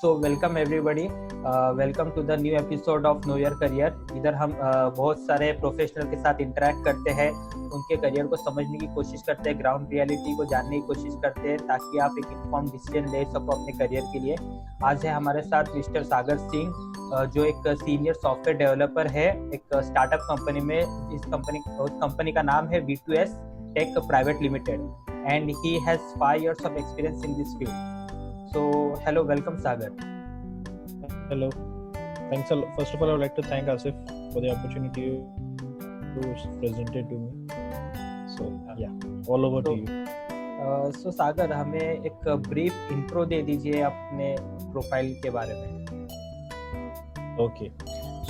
So welcome everybody, welcome to the new episode of Know Your Career। इधर हम बहुत सारे प्रोफेशनल के साथ इंटरेक्ट करते हैं, उनके करियर को समझने की कोशिश करते हैं, ग्राउंड रियलिटी को जानने की कोशिश करते हैं ताकि आप एक इन्फॉर्म डिसीजन ले सको अपने करियर के लिए। आज है हमारे साथ मिस्टर सागर सिंह, जो एक सीनियर सॉफ्टवेयर डेवलपर है एक स्टार्टअप कंपनी में। उस कंपनी का नाम है V2S Tech Private Limited and he has 5 years of experience in this field. So hello, welcome Sagar. Hello. Thanks a lot. First of all, I would like to thank Asif for the opportunity to present it to me. So yeah, all over to you. So Sagar, हमें एक brief intro दे दीजिए अपने profile के बारे में. Okay.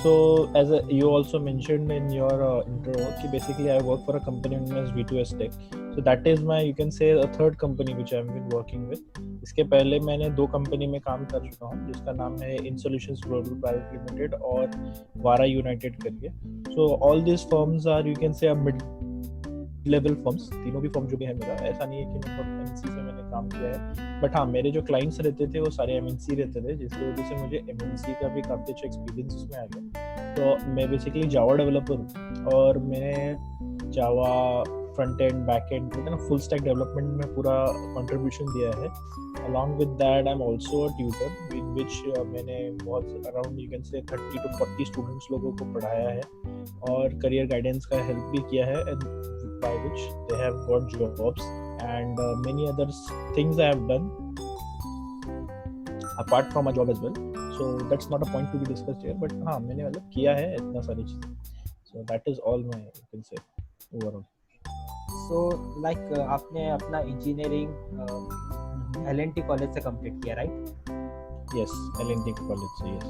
So as you also mentioned in your intro, कि basically I work for a company known as V2S Tech. So that is my, you can say, a third company which I have been working with. इसके पहले मैंने 2 company में काम कर चुका हूँ, जिसका नाम है InSolutions Global Private Limited और Vara United करके. So all these firms are, you can say, a mid-level firms. तीनों भी फर्म जो भी है मेरा, ऐसा नहीं है कि मतलब MNC से मैंने काम किया है, बट हाँ मेरे जो क्लाइंट्स रहते थे वो सारे MNC रहते थे, जिसकी वजह से मुझे MNC का भी काफ़ी अच्छा एक्सपीरियंस उसमें आ गया. तो मैं बेसिकली जावा डेवलपर हूँ और मैंने Java front end back end full stack development में पूरा कंट्रीब्यूशन दिया है. Along with that, I'm also a tutor in which मैंने बहुत around you can say 30 to 40 students लोगों को पढ़ाया है और career guidance का help भी किया है, and by which they have got jobs and many other things I have done apart from my job as well. So that's not a point to be discussed here, but हाँ मैंने मतलब किया है इतना सारी चीज़ें. So that is all my, you can say, overall. So like आपने अपना इंजीनियरिंग L&T कॉलेज से कंप्लीट किया, राइट? Yes, L&T कॉलेज से, yes.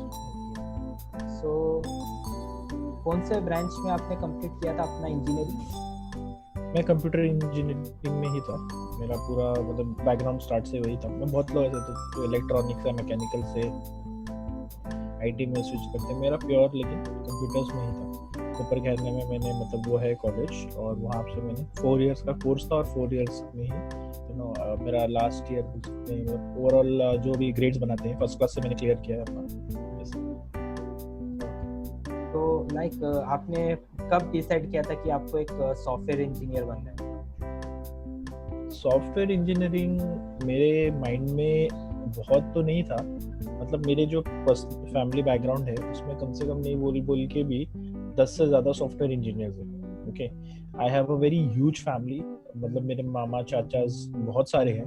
So कौन से ब्रांच में आपने कंप्लीट किया था अपना इंजीनियरिंग? मैं कंप्यूटर इंजीनियरिंग में ही था. मेरा पूरा मतलब बैकग्राउंड स्टार्ट से वही था. मैं बहुत लोग ऐसे थे जो इलेक्ट्रॉनिक्स या मैकेनिकल से आईटी में स्विच करते. मेरा प्योर लेकिन कंप्यूटर्स में ही था. ऊपर कहने में मैंने मतलब वो है कॉलेज और वहाँ से मैंने 4 इयर्स का कोर्स था और 4 इयर्स में ही मेरा लास्ट ईयर ओवरऑल जो भी ग्रेड्स बनाते हैं फर्स्ट क्लास से मैंने क्लियर किया है अपना. तो लाइक आपने कब डिसाइड किया था कि आपको एक सॉफ्टवेयर इंजीनियर बनना है? सॉफ्टवेयर इंजीनियरिंग मेरे माइंड में बहुत तो नहीं था. मतलब मेरे जो फैमिली बैकग्राउंड है उसमें कम से कम नहीं बोल के भी 10 से ज़्यादा सॉफ्टवेयर इंजीनियर्स हैं. Okay, I have a very huge family. मतलब मेरे मामा चाचाज बहुत सारे हैं.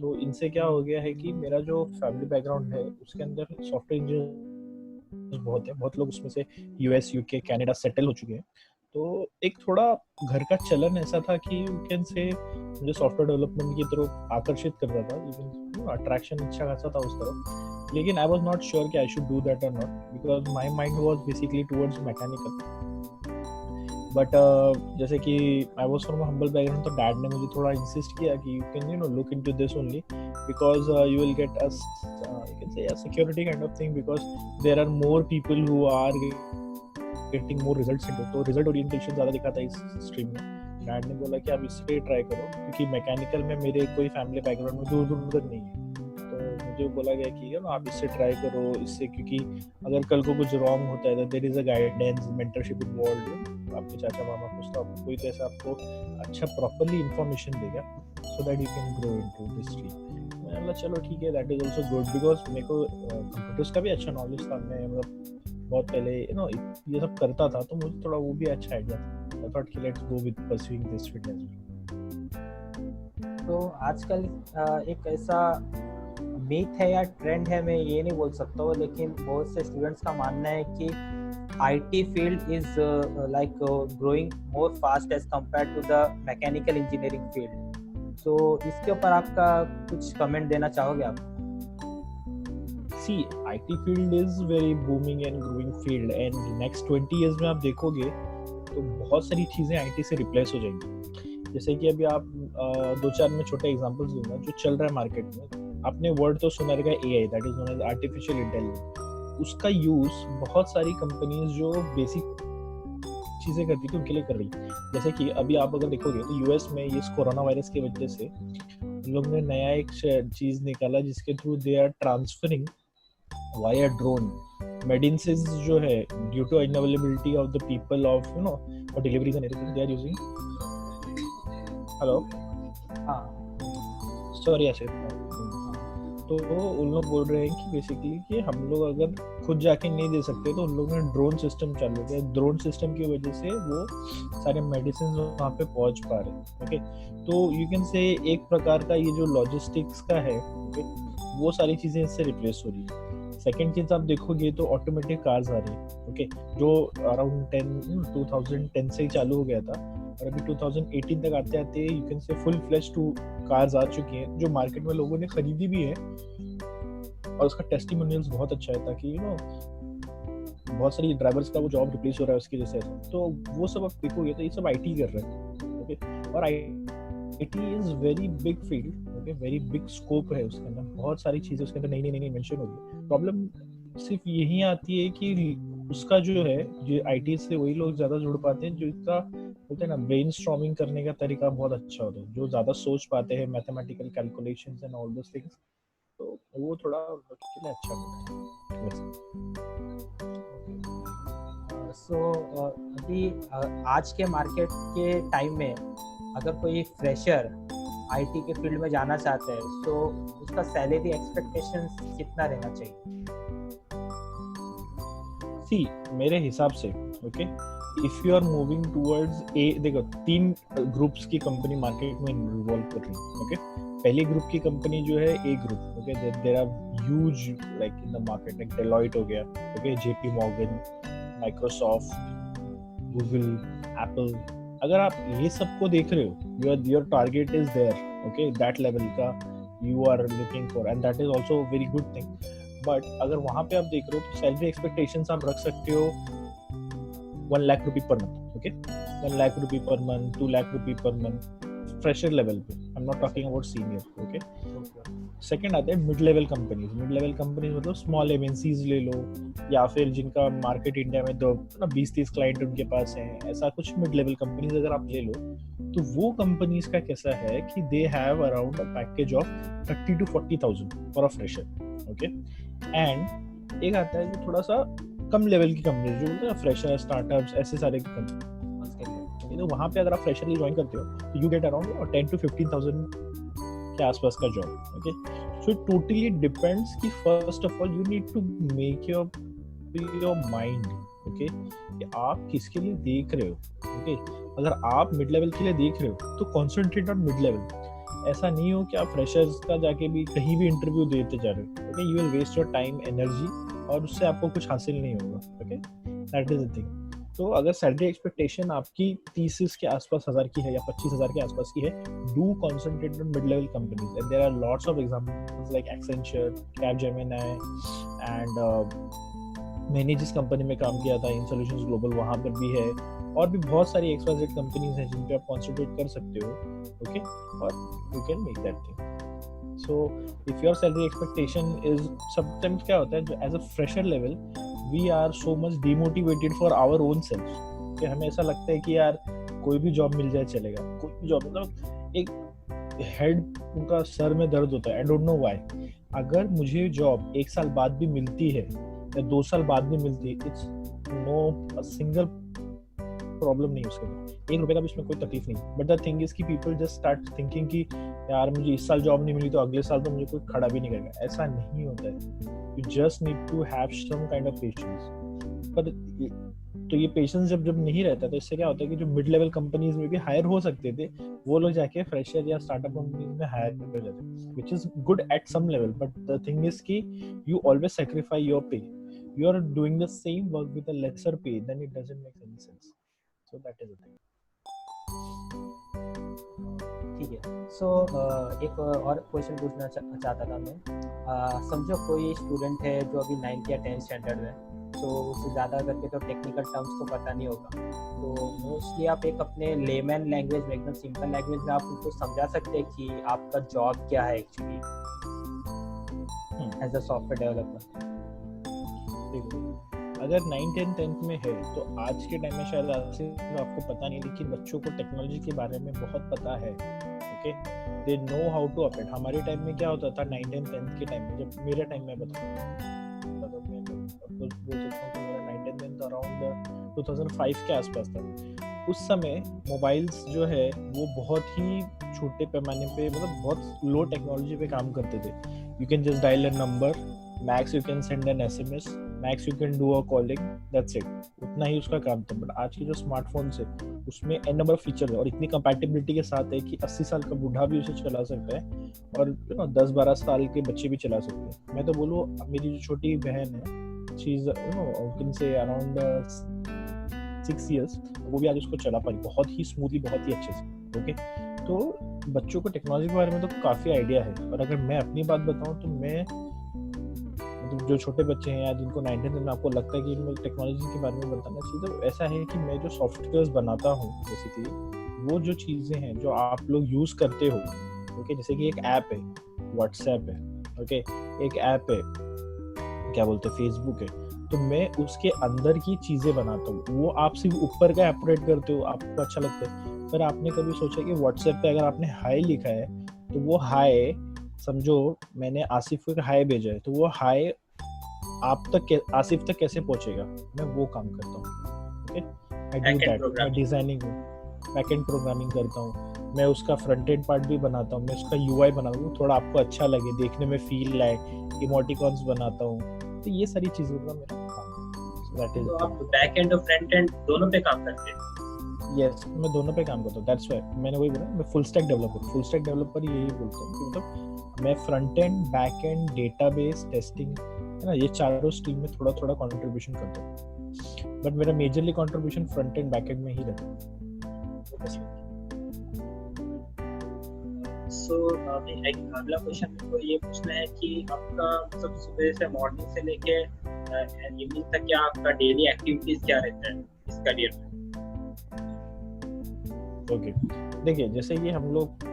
तो इनसे क्या हो गया है कि मेरा जो फैमिली बैकग्राउंड है उसके अंदर सॉफ्टवेयर इंजीनियर बहुत है. बहुत लोग उसमें से US, UK, कनाडा सेटल हो चुके हैं. तो एक थोड़ा घर का चलन ऐसा था कि यू कैन से मुझे सॉफ्टवेयर डेवलपमेंट की तरफ आकर्षित कर रहा था. लेकिन अट्रैक्शन अच्छा खासा था उस तरफ. लेकिन आई वॉज नॉट श्योर कि आई शुड डू दैट और not, because my mind was basically towards mechanical. But जैसे कि I was from humble background, तो डैड ने मुझे थोड़ा इंसिस्ट किया कि you can look into this only because you will get a you can say a security kind of thing, because there are more people who are getting more results into. तो result orientation ज़्यादा दिखा था इस stream में. Dad ने बोला कि आप इससे ट्राई करो, क्योंकि मैकेनिकल में मेरे कोई फैमिली बैकग्राउंड में दूर तक नहीं है. तो मुझे बोला गया कि आप इससे ट्राई करो, इससे क्योंकि अगर कल को कुछ रॉन्ग होता है तो there is a guidance, mentorship involved. आपके चाचा मामा कुछ तो आपको कोई तो ऐसा आपको अच्छा प्रॉपर्ली इन्फॉर्मेशन देगा so that you can grow into this stream. मैंने बोला चलो ठीक है, that is also good, because मेरे को कंप्यूटर्स का भी अच्छा नॉलेज था. मैं मतलब बहुत पहले ये सब करता था, तो मुझे थोड़ा वो भी अच्छा आइडिया था. आई थॉट कि let's go with pursuing this field as well. तो आजकल एक ऐसा मीथ है या ट्रेंड है, मैं ये नहीं बोल सकता हूँ, लेकिन बहुत से स्टूडेंट्स का मानना है कि IT field is like growing more fast as compare to the mechanical engineering field. तो इसके ऊपर आपका कुछ कमेंट देना चाहोगे आप? See, IT field is very booming and growing field, and next 20 years में आप देखोगे तो बहुत सारी चीज़ें IT से रिप्लेस हो जाएंगी. जैसे कि अभी आप 2-4 में छोटे एग्जांपल्स दूंगा जो चल रहा है मार्केट में. आपने वर्ड तो सुना रहेगा AI, that is known as artificial intelligence. उसका यूज़ बहुत सारी कंपनीज जो बेसिक चीज़ें करती थी उनके लिए कर रही. जैसे कि अभी आप अगर देखोगे तो US में इस कोरोना वायरस की वजह से लोग ने नया एक चीज़ निकाला जिसके through they are transferring via a drone medicines जो है due to unavailability of the people of for deliveries and everything they are using hello हाँ सॉरी ऐसे तो उन लोग बोल रहे हैं कि बेसिकली कि हम लोग अगर खुद जाके नहीं दे सकते तो उन लोगों ने ड्रोन सिस्टम चालू किया। ड्रोन सिस्टम की वजह से वो सारे मेडिसिन वहाँ पे पहुँच पा रहे हैं। ओके, तो यू कैन से एक प्रकार का ये जो लॉजिस्टिक्स का है, ओके, वो सारी चीज़ें इससे रिप्लेस हो रही है। सेकेंड चीज़ आप देखोगे तो ऑटोमेटिक कार्स आ रही है, ओके, जो अराउंड 2010 से ही चालू हो गया था और अभी 2018 तक आते आते you can say full fledged two cars आ चुकी हैं जो मार्केट में लोगों ने खरीदी भी है और उसका टेस्टिमोनियल्स बहुत अच्छा है, ताकि बहुत सारी ड्राइवर्स का वो जॉब रिप्लेस हो रहा है उसकी वजह से। तो वो सब आप देखोगे तो ये सब आईटी कर रहे हैं, ओके, और IT is very big field, okay, very big scope है उसके अंदर, बहुत सारी चीजें उसके अंदर नई नई मेंशन होगी। प्रॉब्लम सिर्फ यही आती है कि उसका जो है जो आईटी से वही लोग ज्यादा जुड़ पाते हैं जो इसका बोलते हैं ना ब्रेनस्टॉर्मिंग करने का तरीका बहुत अच्छा होता है, जो ज्यादा सोच पाते हैं mathematical calculations and all those things, तो वो थोड़ा के लिए अच्छा होता है। सो अभी आज के मार्केट के टाइम में अगर कोई फ्रेशर आईटी के फील्ड में जाना चाहता है तो उसका सैलरी एक्सपेक्टेशन कितना रहना चाहिए? सी मेरे हिसाब से, okay, if you are moving towards a, देखो 3 ग्रुप्स की कंपनी मार्केट में इन्वॉल्व कर रही है, ओके। पहली ग्रुप की कंपनी जो है A group, okay, there are huge like in the market, like Deloitte हो गया, okay, JP Morgan, Microsoft, Google, Apple. अगर आप ये सबको देख रहे हो, your target is there, okay, that level का you are looking for and that is also very good thing. But अगर वहाँ पे आप देख रहे हो तो सैलरी एक्सपेक्टेशंस आप रख सकते हो 1 लाख रुपी पर मंथ, ओके, 1 लाख रुपी पर मंथ, 2 लाख रुपी पर मंथ फ्रेशर लेवल पे। I am not talking about senior, okay. Second आता है mid level companies. Mid level companies मतलब स्मॉल एमएनसीज ले लो, या फिर जिनका मार्केट इंडिया में 20-30 क्लाइंट उनके पास हैं, ऐसा कुछ मिड लेवल कंपनीज अगर आप ले लो तो वो कंपनीज का कैसा है कि they have around a package of 30 to 40,000 for a fresher, okay. And एक आता है जो थोड़ा सा कम लेवल की कंपनी जो बोलते हैं फ्रेशर स्टार्टअप्स, ऐसे सारे कंपनी, तो वहाँ पे अगर आप फ्रेशरली ज्वाइन करते हो तो यू गेट अराउंड 10 to 15,000 के आसपास का job, okay. So it totally depends कि first of all you need to make your mind, okay, कि आप किसके लिए देख रहे हो, ओके। अगर आप मिड लेवल के लिए देख रहे हो तो कॉन्सेंट्रेट ऑन मिड लेवल। ऐसा नहीं हो कि आप फ्रेशर्स का जाके भी कहीं भी इंटरव्यू देते जा रहे हो, okay, you will waste your time energy और उससे आपको कुछ हासिल नहीं होगा, okay, that is the thing. तो अगर सैलरी एक्सपेक्टेशन आपकी 30 के आसपास हज़ार की है या 25,000 के आसपास की है, do concentrate on mid level companies and there are lots of examples like Accenture, Capgemini and मैंने जिस कंपनी में काम किया था इन सॉल्यूशंस ग्लोबल, वहाँ पर भी है, और भी बहुत सारी XYZ कंपनीज हैं जिन पे आप कॉन्सेंट्रेट कर सकते हो, ओके, और you can make that thing. So if your salary expectation is, sometimes क्या होता है जो as a fresher level we are so much demotivated for our own self कि हमें ऐसा लगता है कि यार कोई भी जॉब मिल जाए चलेगा, कोई भी जॉब, मतलब एक हेड उनका सर में दर्द होता है, आई डोंट नो व्हाई। अगर मुझे जॉब 1 साल बाद भी मिलती है या 2 साल बाद भी मिलती है, इट्स नो सिंगल प्रॉब्लम नहीं उसके अंदर, 1 रुपए का भी उसमें कोई तकलीफ नहीं। बट द थिंग इज कि पीपल जस्ट स्टार्ट थिंकिंग कि यार मुझे इस साल जॉब नहीं मिली तो अगले साल तो मुझे कोई खड़ा भी नहीं करेगा। ऐसा नहीं होता है, you just need to have some kind of patience। पर तो ये पेशेंस जब नहीं रहता तो इससे क्या होता है कि जो मिड लेवल कंपनीज में भी हायर हो सकते थे वो लोग जाके फ्रेशर या स्टार्टअप कंपनीज में हायर हो जाते हैं, which is good at some level, but the thing is कि you always sacrifice your pay, you are doing the same work with a lesser pay, then it doesn't make any sense, so that is the thing। ठीक है। सो एक और question पूछना चाहता था मैं। समझो कोई स्टूडेंट है जो अभी 9th या 10th स्टैंडर्ड में, तो उसे ज़्यादा करके तो टेक्निकल टर्म्स तो पता नहीं होगा, तो मोस्टली आप एक अपने लेमैन लैंग्वेज में, एकदम सिंपल लैंग्वेज में आप उनको समझा सकते हैं कि आपका जॉब क्या है actually as a software developer. अगर 9, 10, 10th में है तो आज के टाइम में शायद आपको पता नहीं, लेकिन बच्चों को टेक्नोलॉजी के बारे में बहुत पता है, okay, they know how to operate. हमारे टाइम में क्या होता था 9, 10, 10th के टाइम में, जब मेरे टाइम में बताता बोल सकता हूँ कि मेरा 9th-10th अराउंड 2005 के आसपास था। उस समय मोबाइल्स जो है वो बहुत ही छोटे पैमाने पे, मतलब बहुत लो टेक्नोलॉजी पे काम करते थे। You can just dial a number, max you can send an SMS, max you can do a calling, that's it, उतना ही उसका काम था। बट आज के जो स्मार्टफोन्स है उसमें एन नंबर फीचर है और इतनी कंपैटिबिलिटी के साथ है कि 80 साल का बूढ़ा भी उसे चला सकता है और 10-12 साल के बच्चे भी चला सकते हैं। मैं तो बोलूँ मेरी जो छोटी बहन है, she is can say around 6 years, वो भी आज उसको चला पाई बहुत ही स्मूथली, बहुत ही अच्छे से। ओके, तो बच्चों को टेक्नोलॉजी के बारे में तो काफ़ी आइडिया है। और अगर मैं अपनी बात बताऊं तो मैं, मतलब जो छोटे बच्चे हैं या जिनको 9th में आपको लगता है कि इनको टेक्नोलॉजी के बारे में बताना चाहिए, तो ऐसा है कि मैं जो सॉफ्टवेयर्स बनाता हूँ बेसिकली, वो जो चीज़ें हैं जो आप लोग यूज़ करते हो, ओके, जैसे कि एक ऐप है, व्हाट्सएप है, ओके, एक ऐप है, क्या बोलते हैं, फेसबुक है, तो मैं उसके अंदर की चीज़ें बनाता हूँ। वो आप सिर्फ ऊपर का ऑपरेट करते हो, आपको अच्छा लगता है। पर आपने कभी सोचा कि व्हाट्सएप पे अगर आपने हाय लिखा है तो वो हाय, समझो मैंने आसिफ को हाय भेजा है, तो वो हाय आप तक, आसिफ तक कैसे पहुंचेगा, मैं वो काम करता हूँ। Okay, I do that. मैं डिजाइनिंग, बैकएंड प्रोग्रामिंग करता हूँ, मैं उसका फ्रंट एंड पार्ट भी बनाता हूँ, मैं उसका UI बनाता हूँ, थोड़ा आपको अच्छा लगे, देखने में फील आए, इमोटिकॉन्स बनाता हूँ। तो ये सारी चीज़ों का मेरा काम है। तो आप बैक एंड और फ्रंट एंड दोनों पे काम करते हैं? यस, मैं दोनों पे काम करता हूँ। दैट्स व्हाई मैंने वही बोला, मैं full stack developer. Full stack developer यही बोलता हूँ कि मतलब मैं front end, back and, database, testing, है ना, ये चारों स्ट्रीम में थोड़ा थोड़ा कंट्रीब्यूशन करता हूँ। बट मेरा majorly contribution front end, back and में ही रहता है। सो एक अगला क्वेश्चन मेरे को ये पूछना है कि आपका मतलब सुबह से, मॉर्निंग से लेके इवनिंग तक क्या आपका डेली एक्टिविटीज क्या रहता है इस करियर में? ओके, देखिए, जैसे कि हम लोग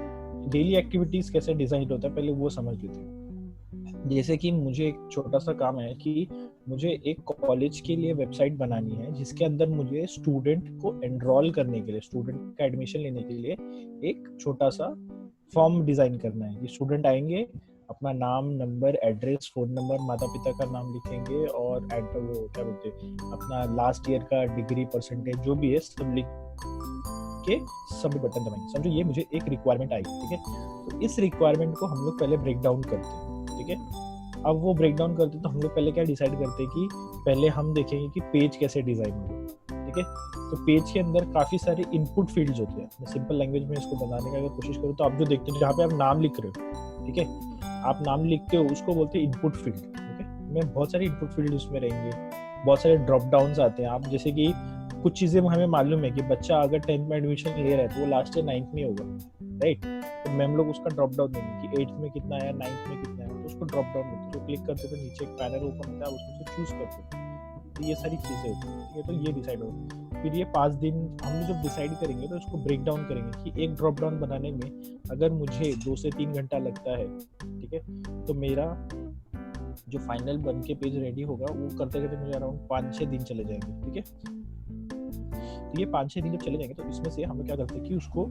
डेली एक्टिविटीज कैसे डिजाइन होता है पहले वो समझ लेते हैं। जैसे कि मुझे एक छोटा सा काम है कि मुझे एक कॉलेज के लिए वेबसाइट बनानी है जिसके अंदर मुझे स्टूडेंट को एनरोल करने के लिए, स्टूडेंट का एडमिशन लेने के लिए एक छोटा सा फॉर्म डिजाइन करना है। कि स्टूडेंट आएंगे, अपना नाम, नंबर, एड्रेस, फोन नंबर, माता पिता का नाम लिखेंगे और वो क्या बोलते हैं, अपना लास्ट ईयर का डिग्री, परसेंटेज जो भी है सब लिख के सबमिट बटन दबाएंगे। समझो ये मुझे एक रिक्वायरमेंट आएगी, ठीक है। तो इस रिक्वायरमेंट को हम लोग पहले ब्रेक डाउन करते हैं, ठीक है। अब वो ब्रेक डाउन करते हैं तो हम लोग पहले क्या डिसाइड करते हैं कि पहले हम देखेंगे कि पेज कैसे डिजाइन होगा, ठीक है। तो पेज के अंदर काफी सारे इनपुट फील्ड्स होते हैं। मैं सिंपल लैंग्वेज में इसको बताने का अगर कोशिश करूँ तो आप जो देखते हैं जहाँ पे आप नाम लिख रहे हो, ठीक है, आप नाम लिखते हो उसको बोलते हैं इनपुट फील्ड, ठीक है। में बहुत सारे इनपुट फील्ड उसमें रहेंगे, बहुत सारे ड्रॉप डाउन्स आते हैं। आप जैसे कि कुछ चीजें हमें मालूम है कि बच्चा अगर 10th में एडमिशन ले रहा है तो वो लास्ट ईयर 9th में होगा, राइट। तो मैं हम लोग उसका ड्रॉप डाउन देंगे कि 8th में कितना आया, 9th में कितना आया, तो उसको ड्रॉप डाउन देते हैं। तो क्लिक करते तो नीचे एक पैनल ओपन होता है, उसमें से चूज करते हैं। तो ये सारी चीजें होती हैं, ठीक है। तो ये डिसाइड होगा। फिर ये 5 दिन हम लोग जब डिसाइड करेंगे तो इसको ब्रेक डाउन करेंगे कि एक ड्रॉप डाउन बनाने में अगर मुझे 2 से 3 घंटा लगता है, ठीक है, तो मेरा जो फाइनल बन के पेज रेडी होगा वो करते करते मुझे अराउंड 5-6 दिन चले जाएंगे, ठीक है। तो ये 5-6 दिन जब चले जाएंगे तो इसमें से हम लोग क्या करते हैं कि उसको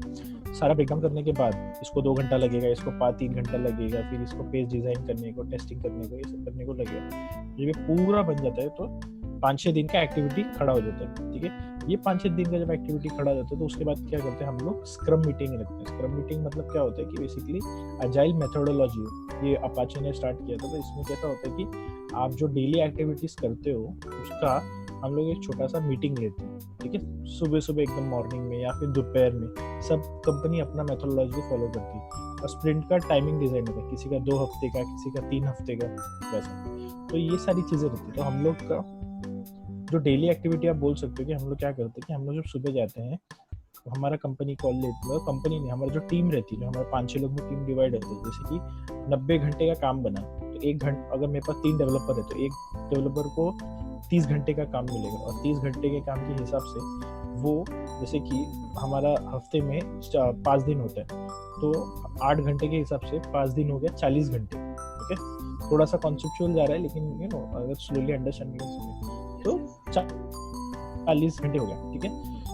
सारा ब्रेकडाउन करने के बाद इसको 2 घंटा लगेगा, इसको 3 घंटा लगेगा, फिर इसको पेज डिजाइन करने को, टेस्टिंग करने को, ये सब करने को लगेगा। जब ये पूरा बन जाता है तो 5-6 दिन का एक्टिविटी खड़ा हो जाता है, ठीक है। ये 5-6 दिन का जब एक्टिविटी खड़ा हो जाता है तो उसके बाद क्या करते हैं हम लोग, स्क्रम मीटिंग रखते हैं। स्क्रम मीटिंग मतलब क्या होता है कि बेसिकली अजाइल मेथोडोलॉजी ये अपाचे ने स्टार्ट किया था। तो इसमें कैसा होता है कि आप जो डेली एक्टिविटीज करते हो उसका हम लोग एक छोटा सा मीटिंग लेते हैं, ठीक है। सुबह सुबह एकदम मॉर्निंग में या फिर दोपहर में, सब कंपनी अपना मेथोडोलॉजी फॉलो करती है और स्प्रिंट का टाइमिंग डिजाइन होता है, किसी का 2 हफ्ते का, किसी का 3 हफ्ते का, वैसा। तो ये सारी चीजें रहती है। तो हम लोग का जो डेली एक्टिविटी आप बोल सकते हो कि हम लोग क्या करते हैं कि हम लोग जब सुबह जाते हैं तो हमारा कंपनी कॉल लेती है, कंपनी नहीं, हमारा जो टीम रहती है, जो हमारे 5-6 लोग में टीम डिवाइड रहती है। जैसे कि 90 घंटे का काम बना तो 1 घंटा, अगर मेरे पास 3 डेवलपर है तो एक डेवलपर को 30 घंटे का काम मिलेगा और 30 घंटे के काम के हिसाब से वो, जैसे कि हमारा हफ्ते में 5 दिन होता है तो 8 घंटे के हिसाब से 5 दिन हो गया 40 घंटे, ठीक है। थोड़ा सा कॉन्सेप्चुअल जा रहा है लेकिन यू नो अगर स्लोली अंडरस्टैंडिंग तो 40 घंटे हो गया, ठीक है।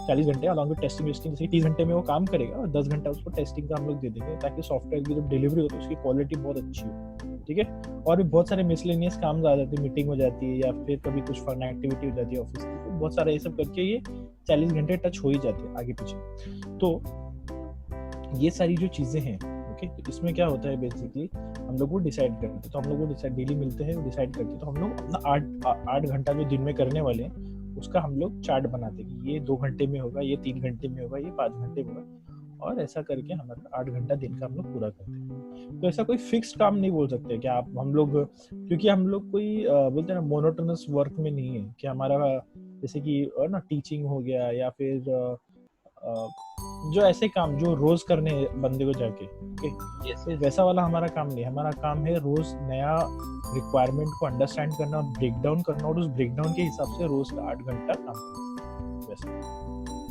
40 घंटे अलॉन्ग विद टेस्टिंग वेस्टिंग, जैसे 30 घंटे में वो काम करेगा और 10 घंटा उसको टेस्टिंग का हम लोग दे देंगे ताकि सॉफ्टवेयर की जब डिलीवरी हो तो उसकी क्वालिटी बहुत अच्छी हो, ठीक है। और भी बहुत सारे मिसलेनियस काम आ जाते हैं, मीटिंग हो जाती है या फिर कभी कुछ फन एक्टिविटी हो जाती है ऑफिस की, तो बहुत सारा ये सब करके ये 40 घंटे टच हो ही जाते हैं आगे पीछे। तो ये सारी जो चीजें हैं, ओके, तो इसमें क्या होता है बेसिकली हम लोग को डिसाइड करते हैं, तो हम लोग को डिसाइड डेली मिलते हैं, डिसाइड करते हैं, तो हम लोग अपना 8 घंटा जो दिन में करने वाले हैं उसका हम लोग चार्ट बनाते हैं कि ये 2 घंटे में होगा, ये 3 घंटे में होगा, ये 5 घंटे में होगा, और ऐसा करके हमारा 8 घंटा दिन का हम लोग पूरा करते हैं। तो ऐसा कोई फिक्स्ड काम नहीं बोल सकते कि आप हम लोग, क्योंकि हम लोग कोई बोलते हैं ना मोनोटोनस वर्क में नहीं है कि हमारा जैसे कि ना टीचिंग हो गया या फिर जो ऐसे काम जो रोज करने हैं बंदे को जाके, ओके, तो वैसा वाला हमारा काम नहीं। हमारा काम है रोज नया रिक्वायरमेंट को अंडरस्टैंड करना, ब्रेक डाउन करना, और उस ब्रेक डाउन के हिसाब से रोज का 8 घंटा काम करना, वैसा।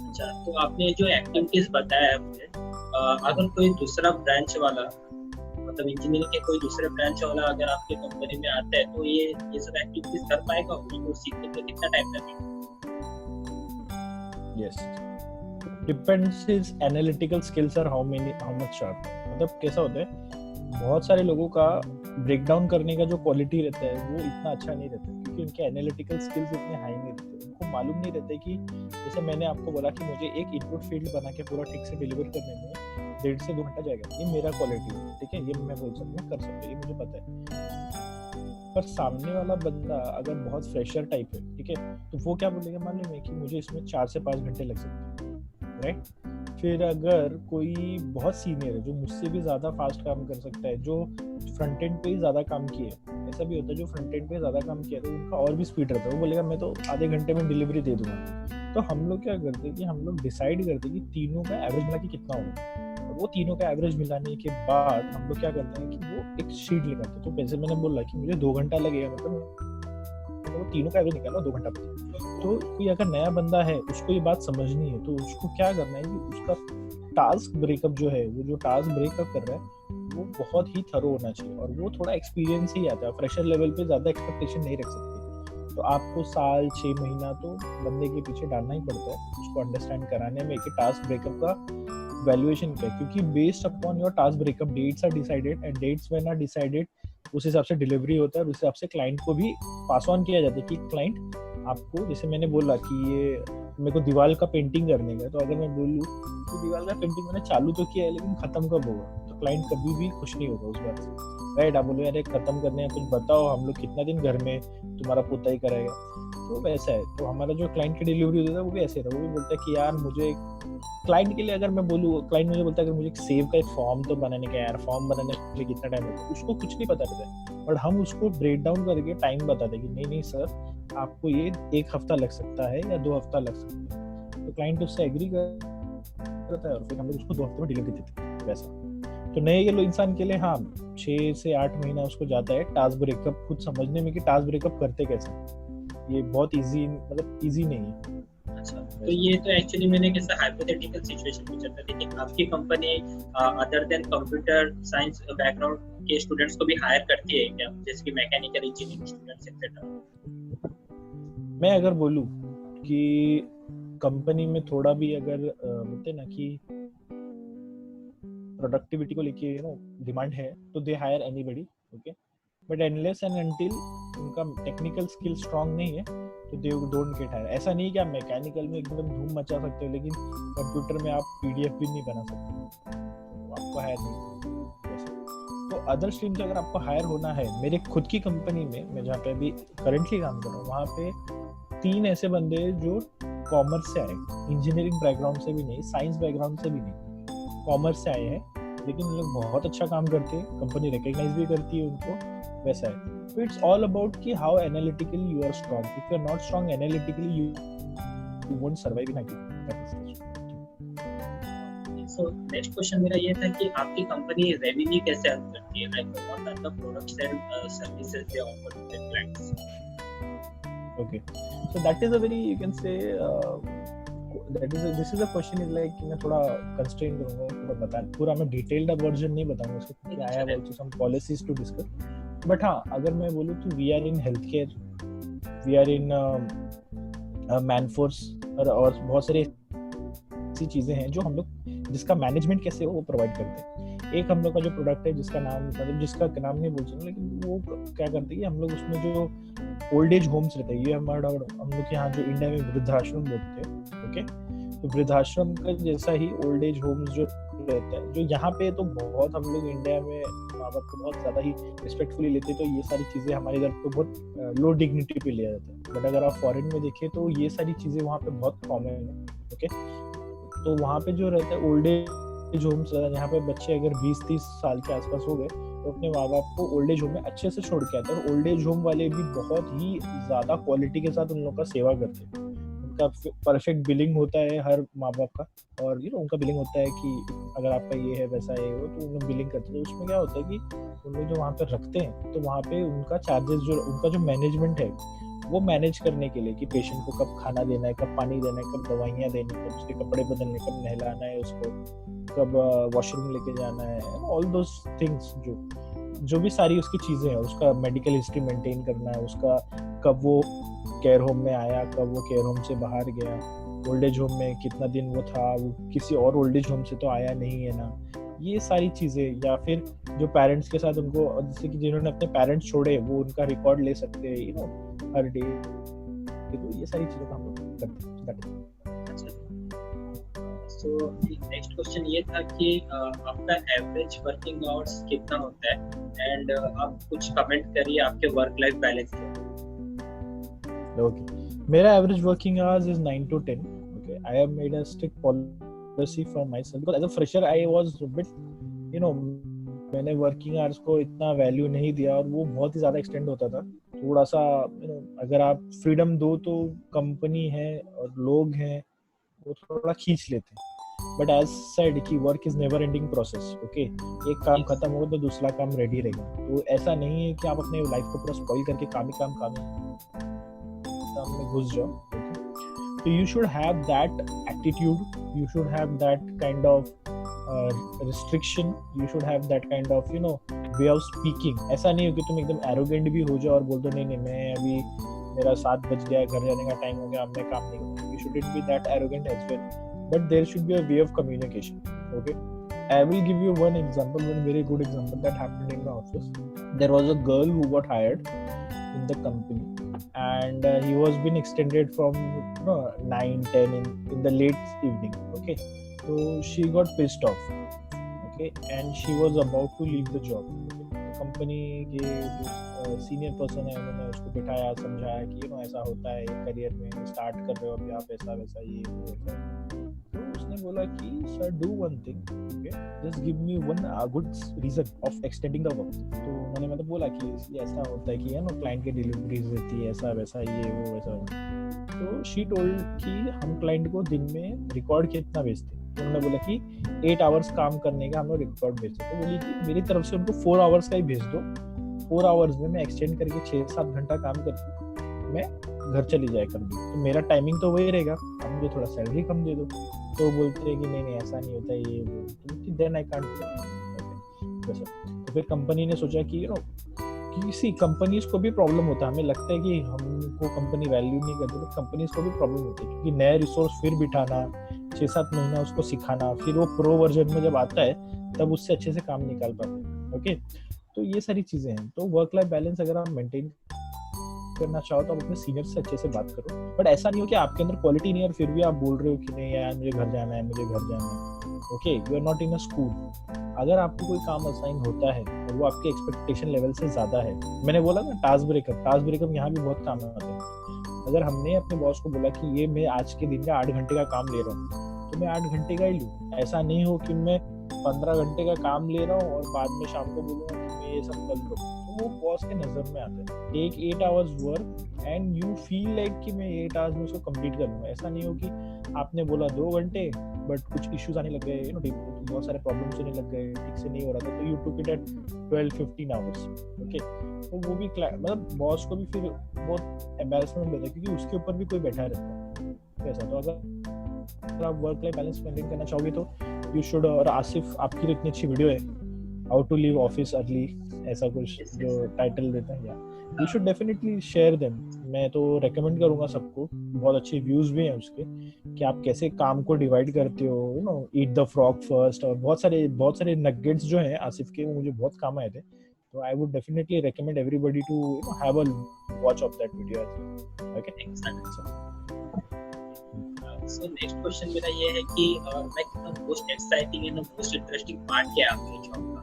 अच्छा, तो आपने जो एक्टिविटीज बताया है मुझे, अगर कोई दूसरा ब्रांच वाला, मतलब इंजीनियरिंग के कोई दूसरे ब्रांच वाला अगर आपके कंपनी में आता है, तो ये सब एक्टिविटीज कर पाएगा? उसको सीखने में कितना टाइम लगेगा? Yes, depends his analytical skills और हाउ मच शार्प। मतलब कैसा होता है, बहुत सारे लोगों का ब्रेक डाउन करने का जो क्वालिटी रहता है वो इतना अच्छा नहीं रहता, क्योंकि उनके एनालिटिकल स्किल्स इतने हाई नहीं रहते। उनको मालूम नहीं रहता कि जैसे मैंने आपको बोला कि मुझे एक इनपुट फील्ड बना के पूरा ठीक से डिलीवर करने में 1.5 से 2 घंटा जाएगा, ये मेरा क्वालिटी है, ठीक है, ये मैं बोल सकता हूँ कर सकता हूँ, ये मुझे पता है। पर सामने वाला बंदा अगर बहुत फ्रेशर टाइप है, ठीक है, तो वो क्या बोलेगा मालूम है कि मुझे इसमें 4 से 5 घंटे लग सकते हैं, राइट। फिर अगर कोई बहुत सीनियर है जो मुझसे भी ज्यादा फास्ट काम कर सकता है, जो फ्रंट एंड पे ही ज्यादा काम किया है, ऐसा भी होता है जो फ्रंट एंड पे ज्यादा काम किया है तो उनका और भी स्पीड रहता है, वो बोलेगा मैं तो आधे घंटे में डिलीवरी दे दूंगा। तो हम लोग क्या करते हैं कि हम लोग डिसाइड करते हैं कि तीनों का एवरेज मिला के कितना होगा, और वो तीनों का एवरेज मिलाने के बाद हम लोग क्या करते हैं कि वो एक शीट लगाते हैं। तो जैसे मैंने बोला कि मुझे 2 घंटा लगेगा, मतलब वो तीनों का एवरेज निकाला 2 घंटा बचे। तो कोई अगर नया बंदा है उसको ये बात समझनी है, तो उसको क्या करना है कि उसका टास्क ब्रेकअप जो है, वो जो टास्क ब्रेकअप कर रहा है वो बहुत ही थरो होना चाहिए, और वो थोड़ा एक्सपीरियंस ही आता है। फ्रेशर लेवल पे ज्यादा एक्सपेक्टेशन नहीं रख सकते, तो आपको साल 6 महीना तो बंदे के पीछे डालना ही पड़ता है उसको अंडरस्टैंड कराने में कि टास्क ब्रेकअप का वैल्यूएशन क्या है, क्योंकि based upon your task breakup dates are decided, and dates when are decided उस हिसाब से डिलीवरी होता है, और उस हिसाब से क्लाइंट को भी पास ऑन किया जाता है कि क्लाइंट आपको, जैसे मैंने बोला कि ये मेरे को दीवार का पेंटिंग करने का, तो अगर मैं बोलूँ तो दीवार का पेंटिंग मैंने चालू तो किया है लेकिन खत्म कब होगा, तो क्लाइंट कभी भी खुश नहीं होगा उस बात से, राइट। आप बोलो यार खत्म करने हैं, कुछ बताओ, हम लोग कितना दिन घर में तुम्हारा पोता ही करेगा, तो वैसा है। तो हमारा जो क्लाइंट की डिलीवरी होता है वो भी ऐसे था, वो भी बोलता है कि यार मुझे क्लाइंट के लिए, अगर मैं बोलूँ क्लाइंट मुझे बोलता है अगर मुझे एक सेव का एक फॉर्म तो बनाने का, यार फॉर्म बनाने के लिए कितना टाइम लगता है, उसको कुछ नहीं पता रहता है, और हम उसको ब्रेक डाउन करके टाइम बताते हैं कि नहीं सर आपको ये 1 हफ्ता लग सकता है या 2 हफ्ता लग सकता है, तो क्लाइंट उससे एग्री करता है और फिर हम लोग उसको 2 हफ्ते में डिलीवरी देते हैं, वैसा। तो नए ये इंसान के लिए हाँ 6 से 8 महीना उसको जाता है टास्क ब्रेकअप खुद समझने में कि टास्क ब्रेकअप करते कैसे, ये बहुत इजी, मतलब इजी नहीं है। अच्छा, तो ये तो एक्चुअली मैंने कैसा हाइपोथेटिकल सिचुएशन पूछा था, लेकिन आपकी company other than computer science background के स्टूडेंट्स को भी हायर करती है क्या, जैसे कि मैकेनिकल इंजीनियरिंग स्टूडेंट्स एक्सेट्रा? मैं अगर बोलूँ कि कंपनी में थोड़ा भी अगर बोलते ना कि प्रोडक्टिविटी को लेके डिमांड है, तो they hire anybody, okay, but unless and until उनका टेक्निकल स्किल स्ट्रांग नहीं है तो दे डोंट गेट हायर। ऐसा नहीं कि आप मैकेनिकल में एकदम धूम मचा सकते हो लेकिन कंप्यूटर में आप पीडीएफ भी नहीं बना सकते, तो आपको हायर नहीं। तो अदर स्ट्रीम से अगर आपको हायर होना है, मेरे खुद की कंपनी में मैं जहाँ पे अभी करंटली काम कर रहा हूँ, वहाँ पे 3 ऐसे बंदे जो कॉमर्स से आए, इंजीनियरिंग बैकग्राउंड से भी नहीं, साइंस बैकग्राउंड से भी नहीं, कॉमर्स से आए हैं, लेकिन वो लोग बहुत अच्छा काम करते हैं, कंपनी रिकॉग्नाइज भी करती है उनको, वैसा है। So it's all about कि how analytically you are strong. If you are not strong analytically, you won't survive in IT. So next question मेरा ये था कि आपकी कंपनी रेवेन्यू कैसे अर्न करती है, like what are the products and services they offer to their clients? Okay, so that is a very, you can say this is a question is like मैं थोड़ा constrain करूँगा, थोड़ा बता, पूरा मैं detailed version नहीं बताऊँगा उसको, I have also some policies to discuss. But हाँ अगर मैं बोलूँ तो we are in health care, we are in manforce, और बहुत सारी ऐसी चीज़ें हैं जो हम लोग जिसका मैनेजमेंट कैसे हो वो प्रोवाइड करते हैं। एक हम लोग का जो प्रोडक्ट है जिसका नाम नहीं बोल सकते, लेकिन वो क्या करते हैं कि हम लोग उसमें जो ओल्ड एज होम्स रहते हैं, ये हम लोग के यहाँ जो इंडिया में वृद्धाश्रम बोलते हैं, ओके, तो वृद्धाश्रम का जैसा ही ओल्ड एज होम्स जो रहता है, जो यहाँ पे तो बहुत हम लोग इंडिया में माँ बाप को बहुत ज्यादा ही रिस्पेक्टफुली लेते हैं, तो ये सारी चीजें हमारे इधर तो बहुत लो डिग्निटी पे लिया जाता है। बट अगर आप फॉरेन में देखें तो ये सारी चीजें वहाँ पे बहुत कॉमन है, ओके। तो वहाँ पे जो रहता है ओल्ड एज होम्स, यहाँ पे बच्चे अगर 20-30 साल के आसपास हो गए तो अपने माँ बाप को ओल्ड एज होम में अच्छे से छोड़ के आते हैं, और ओल्ड एज होम वाले भी बहुत ही ज्यादा क्वालिटी के साथ उन लोगों का सेवा करते हैं। उनका परफेक्ट बिलिंग होता है हर माँ बाप का, और उनका बिलिंग होता है कि अगर आपका ये है वैसा है वो, तो उन लोग बिलिंग करते हैं। तो उसमें क्या होता है कि उन लोग जो वहाँ पे रखते हैं, तो वहाँ पे उनका चार्जेस जो उनका जो मैनेजमेंट है वो मैनेज करने के लिए कि पेशेंट को कब खाना देना है, कब पानी देना है, कब दवाइयाँ देनी है, कब उसके कपड़े बदलने, कब नहलाना है उसको, कब वॉशरूम लेके जाना है, ऑल दोस थिंग्स, जो भी सारी उसकी चीज़ें हैं, उसका मेडिकल हिस्ट्री मेंटेन करना है, उसका कब वो केयर होम में आया, कब वो केयर होम से बाहर गया, ओल्ड एज होम में कितना दिन वो था, वो किसी और ओल्ड एज होम से तो आया नहीं है ना, ये सारी चीज़ें। या फिर जो पेरेंट्स के साथ उनको, जैसे कि जिन्होंने अपने पेरेंट्स छोड़े वो उनका रिकॉर्ड ले सकते हैं हर डे, तो ये सारी चीज़ें हम लोग करते हैं। सो नेक्स्ट क्वेश्चन ये था कि आपका एवरेज वर्किंग आवर्स कितना होता है, एंड आप कुछ कमेंट करिए आपके वर्क लाइफ बैलेंस के। ओके, मेरा average working hours is 9 to 10. Okay, I have made a strict policy for my self, because as a fresher I was bit मैंने वर्किंग आवर्स को इतना वैल्यू नहीं दिया, और वो बहुत ही ज्यादा एक्सटेंड होता था। थोड़ा सा अगर आप फ्रीडम दो तो कंपनी है और लोग हैं वो थोड़ा खींच लेते हैं। बट एज सेड कि work is never ending process, okay, एक काम खत्म होगा तो दूसरा काम रेडी रहेगा। तो ऐसा नहीं है कि आप अपने लाइफ को पूरा स्पॉइल करके काम में घुस जाओ, ओके। तो you should have that attitude, you should have that kind of restriction, you should have that kind of way of speaking. ऐसा नहीं हो कि तुम एकदम एरोगेंट भी हो जाओ और बोल दो नहीं मैं अभी मेरा 7 बज गया, घर जाने का टाइम हो गया, अब मैं काम नहीं करूँगा। You shouldn't be that arrogant as well, but there should be a way of communication, okay. I will give you one very good example that happened in the office. There was a girl who got hired in the company, and he was been extended from 9-10 in the late evening, okay. So she got pissed off, okay, and she was about to leave the job, okay. Company के जो senior person है उन्होंने उसको बिठाया, समझाया कि ऐसा होता है करियर में, स्टार्ट कर रहे हो अभी आप, ऐसा वैसा ये वो। तो उसने बोला कि sir do one thing, okay, just give me one good reason of extending the work. तो उन्होंने मतलब बोला कि ऐसा होता है कि क्लाइंट की डिलीवरीज रहती है, ऐसा वैसा ये वो वैसा। तो शी टोल्ड कि हम क्लाइंट को दिन में रिकॉर्ड कितना भेजते हैं। तो उन्होंने बोला कि 8 आवर्स काम करने का हम लोग रिकॉर्ड भेजते हैं। तो बोली कि मेरी तरफ से उनको 4 आवर्स का ही भेज दो, 4 आवर्स में मैं एक्सटेंड करके 6-7 घंटा काम करके मैं घर चली जाए कभी, तो मेरा टाइमिंग तो वही रहेगा, अब मुझे थोड़ा सैलरी कम दे दो। तो बोलते हैं कि नहीं ऐसा नहीं होता ये वो, देन आई कांट। तो फिर कंपनी ने सोचा कि किसी कंपनीज को भी प्रॉब्लम होता है, हमें लगता है कि हमको कंपनी वैल्यू नहीं करती, तो कंपनीज को भी प्रॉब्लम होती है, क्योंकि नया रिसोर्स फिर बिठाना, 6-7 महीना उसको सिखाना, फिर वो प्रो वर्जन में जब आता है तब उससे अच्छे से काम निकाल पाते हैं, ओके। तो ये सारी चीजें हैं। तो वर्क लाइफ बैलेंस अगर आप मेंटेन करना चाहो तो आप अपने सीनियर से अच्छे से बात करो, बट ऐसा नहीं हो कि आपके अंदर क्वालिटी नहीं है और फिर भी आप बोल रहे हो कि नहीं यार मुझे घर जाना है, okay, you are not in a school. अगर आपको कोई काम असाइन होता है और वो आपके एक्सपेक्टेशन लेवल से ज्यादा है, मैंने बोला ना टास्क ब्रेकअप यहाँ भी बहुत काम आता है। अगर हमने अपने बॉस को बोला कि ये मैं आज के दिन का 8 घंटे का काम ले रहा हूँ, तो मैं 8 घंटे का ही लूँ। ऐसा नहीं हो कि मैं 15 घंटे का काम ले रहा हूँ और बाद में शाम को बोलूँगा कि मैं ये सब कर लूँ, तो वो बॉस के नजर में आता है। Take 8 hours work and you feel like कि मैं 8 आवर्स में उसको कंप्लीट करूँगा। ऐसा नहीं हो कि आपने बोला 2 घंटे बट कुछ इश्यूज आने लग गए, बहुत सारे प्रॉब्लम्स होने लग गए, ठीक से नहीं हो रहा था, तो you took it at 12-15 hours, okay. तो वो भी मतलब बॉस को भी फिर बहुत एम्बैरेसमेंट होता है, क्योंकि उसके ऊपर भी कोई बैठा रहता है ऐसा। तो अगर आप वर्क लाइफ बैलेंस मेंटेन करना चाहोगे तो यू शुड। और आसिफ आपकी इतनी अच्छी वीडियो है how to leave office early, ऐसा कुछ जो टाइटल देता है, you should definitely share them मैं तो रेकमेंड करूंगा सबको, बहुत अच्छे व्यूज भी हैं उसके कि आप कैसे काम को डिवाइड करते हो, you know, eat the frog first, और बहुत सारे नगेट्स जो हैं आसिफ के, वो मुझे बहुत काम आए थे. तो I would definitely recommend everybody to have a watch of that video as well. Okay, so next question मेरा ये है कि like most exciting and most interesting part क्या है आपके जॉब का?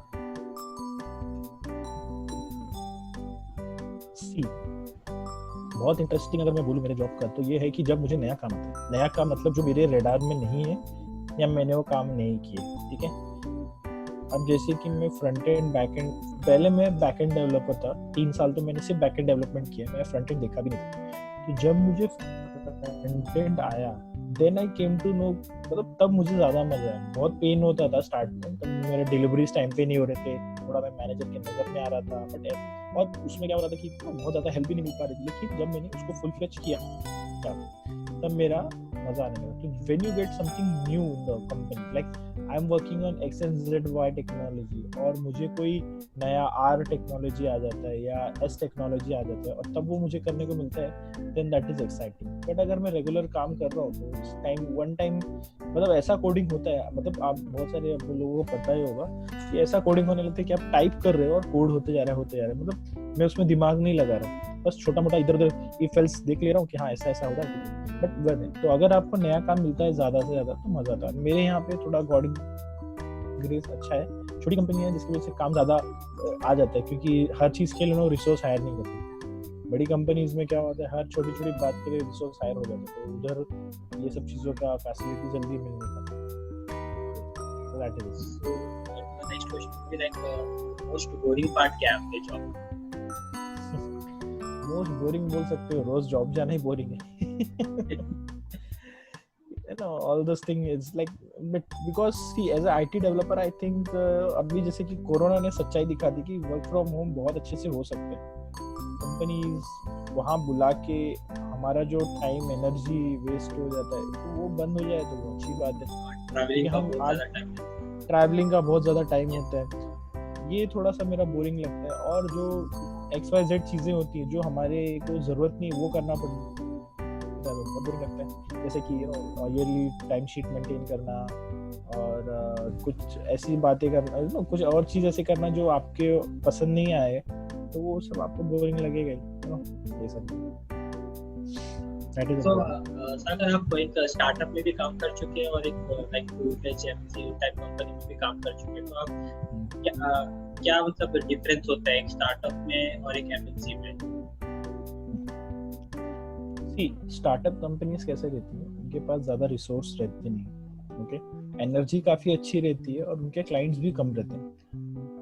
सी, बहुत इंटरेस्टिंग अगर मैं बोलूँ मेरे जॉब का, तो ये है कि जब मुझे नया काम आता है, नया काम मतलब जो मेरे रेडार में नहीं है या मैंने वो काम नहीं किए, ठीक है. अब जैसे कि मैं फ्रंट एंड बैक एंड, पहले मैं बैक एंड डेवलपर था, 3 साल तो मैंने सिर्फ बैक एंड डेवलपमेंट किया, मैं फ्रंट एंड देखा भी नहीं था. तो जब मुझे फ्रंट एंड आया, then I came to know, मतलब तब मुझे ज़्यादा मजा आया. बहुत पेन होता था स्टार्ट में, तब मेरे डिलीवरीज टाइम पे नहीं हो रहे थे, थोड़ा मैं मैनेजर के नज़र में आ रहा था, बट और उसमें क्या हो रहा था कि बहुत ज़्यादा हेल्प भी नहीं मिल पा रही थी. लेकिन जब मैंने उसको फुल फ्लेज किया तब मेरा मजा आने लगा. तो when you get something new in the company, like I am working on XNZY technology, और मुझे कोई नया R टेक्नोलॉजी आ जाता है या S टेक्नोलॉजी आ जाता है और तब वो मुझे करने को मिलता है, then that is exciting. But अगर मैं रेगुलर काम कर रहा हूँ तो वन टाइम मतलब ऐसा कोडिंग होता है, मतलब आप बहुत सारे लोगों को पता ही होगा कि ऐसा कोडिंग होने लगता है कि आप टाइप कर रहे हो और कोड होते जा रहा है, मतलब मैं उसमें दिमाग नहीं लगा रहा हूँ, बस छोटा मोटा इधर उधर इफ एल्स देख ले रहा हूँ कि हाँ ऐसा हो रहा है. बट तो अगर आपको नया काम मिलता है ज्यादा से ज्यादा तो मजा आता है. मेरे यहाँ पे थोड़ा गॉड ग्रेस अच्छा है, छोटी कंपनी है जिसकी वजह से काम ज्यादा आ जाता है, क्योंकि हर चीज के लिए रिसोर्स हायर नहीं करते. बड़ी कंपनीज में क्या होता है, हर छोटी छोटी बात के लिए रिसोर्स हायर हो जाता है, तो उधर ये सब चीजों का फैसिलिटी जल्दी मिल नहीं पाता. So that is it. Next question भी लाइक मोस्ट बोरिंग पार्ट क्या है आपके जॉब? मोस्ट बोरिंग बोल सकते हो, रोज जॉब जाना ही बोरिंग है. You know, all those thing is like, but because see as a IT developer I think अभी जैसे कि कोरोना ने सच्चाई दिखा दी कि वर्क फ्रॉम होम बहुत अच्छे से हो सकते हैं. कंपनीज वहाँ बुला के हमारा जो टाइम एनर्जी वेस्ट हो जाता है तो वो बंद हो जाए तो वो अच्छी बात है. ट्रैवलिंग का बहुत ज़्यादा टाइम होता है, ये थोड़ा सा मेरा बोरिंग लगता है. और जो XYZ चीज़ें होती हैं जो हमारे को ज़रूरत नहीं वो करना पड़ता है, बोरिंग लगता है. जैसे कि ईयरली टाइम शीट मेंटेन करना और कुछ ऐसी बातें करना, कुछ और चीज़ ऐसे करना जो आपके पसंद नहीं आए तो वो सब आपको बोरिंग लगेगा ही. ये सब तो सागर आप एक स्टार्टअप में भी काम कर चुके हैं और एक like full-fledge MNC type company में भी काम कर चुके हैं, तो आप क्या मतलब डिफरेंस होता है एक स्टार्टअप में और एक एमएनसी में? स्टार्टअप कंपनीज कैसे रहती है, उनके पास ज्यादा रिसोर्स रहते नहीं, ओके, एनर्जी काफी अच्छी रहती है और उनके क्लाइंट्स भी कम रहते हैं.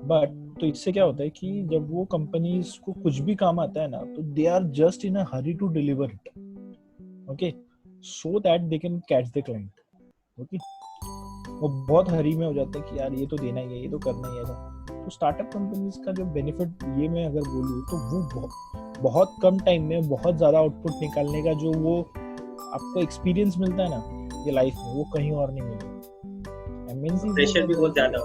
बट तो इससे क्या होता है कि जब वो कंपनीज को कुछ भी काम आता है ना तो they are just in a hurry to deliver it, okay, so that they can catch the client. Okay, वो बहुत हरी में हो जाते हैं कि यार ये तो देना ही है, ये तो करना ही है. तो स्टार्टअप कंपनीज का जो बेनिफिट ये मैं अगर बोलूँ तो वो बहुत कम टाइम में बहुत ज़्यादा आउटपुट निकालने का जो वो आपको एक्सपीरियंस मिलता है ना ये लाइफ में, वो कहीं और नहीं मिलेगा. एमएनसी प्रेशर भी बहुत ज़्यादा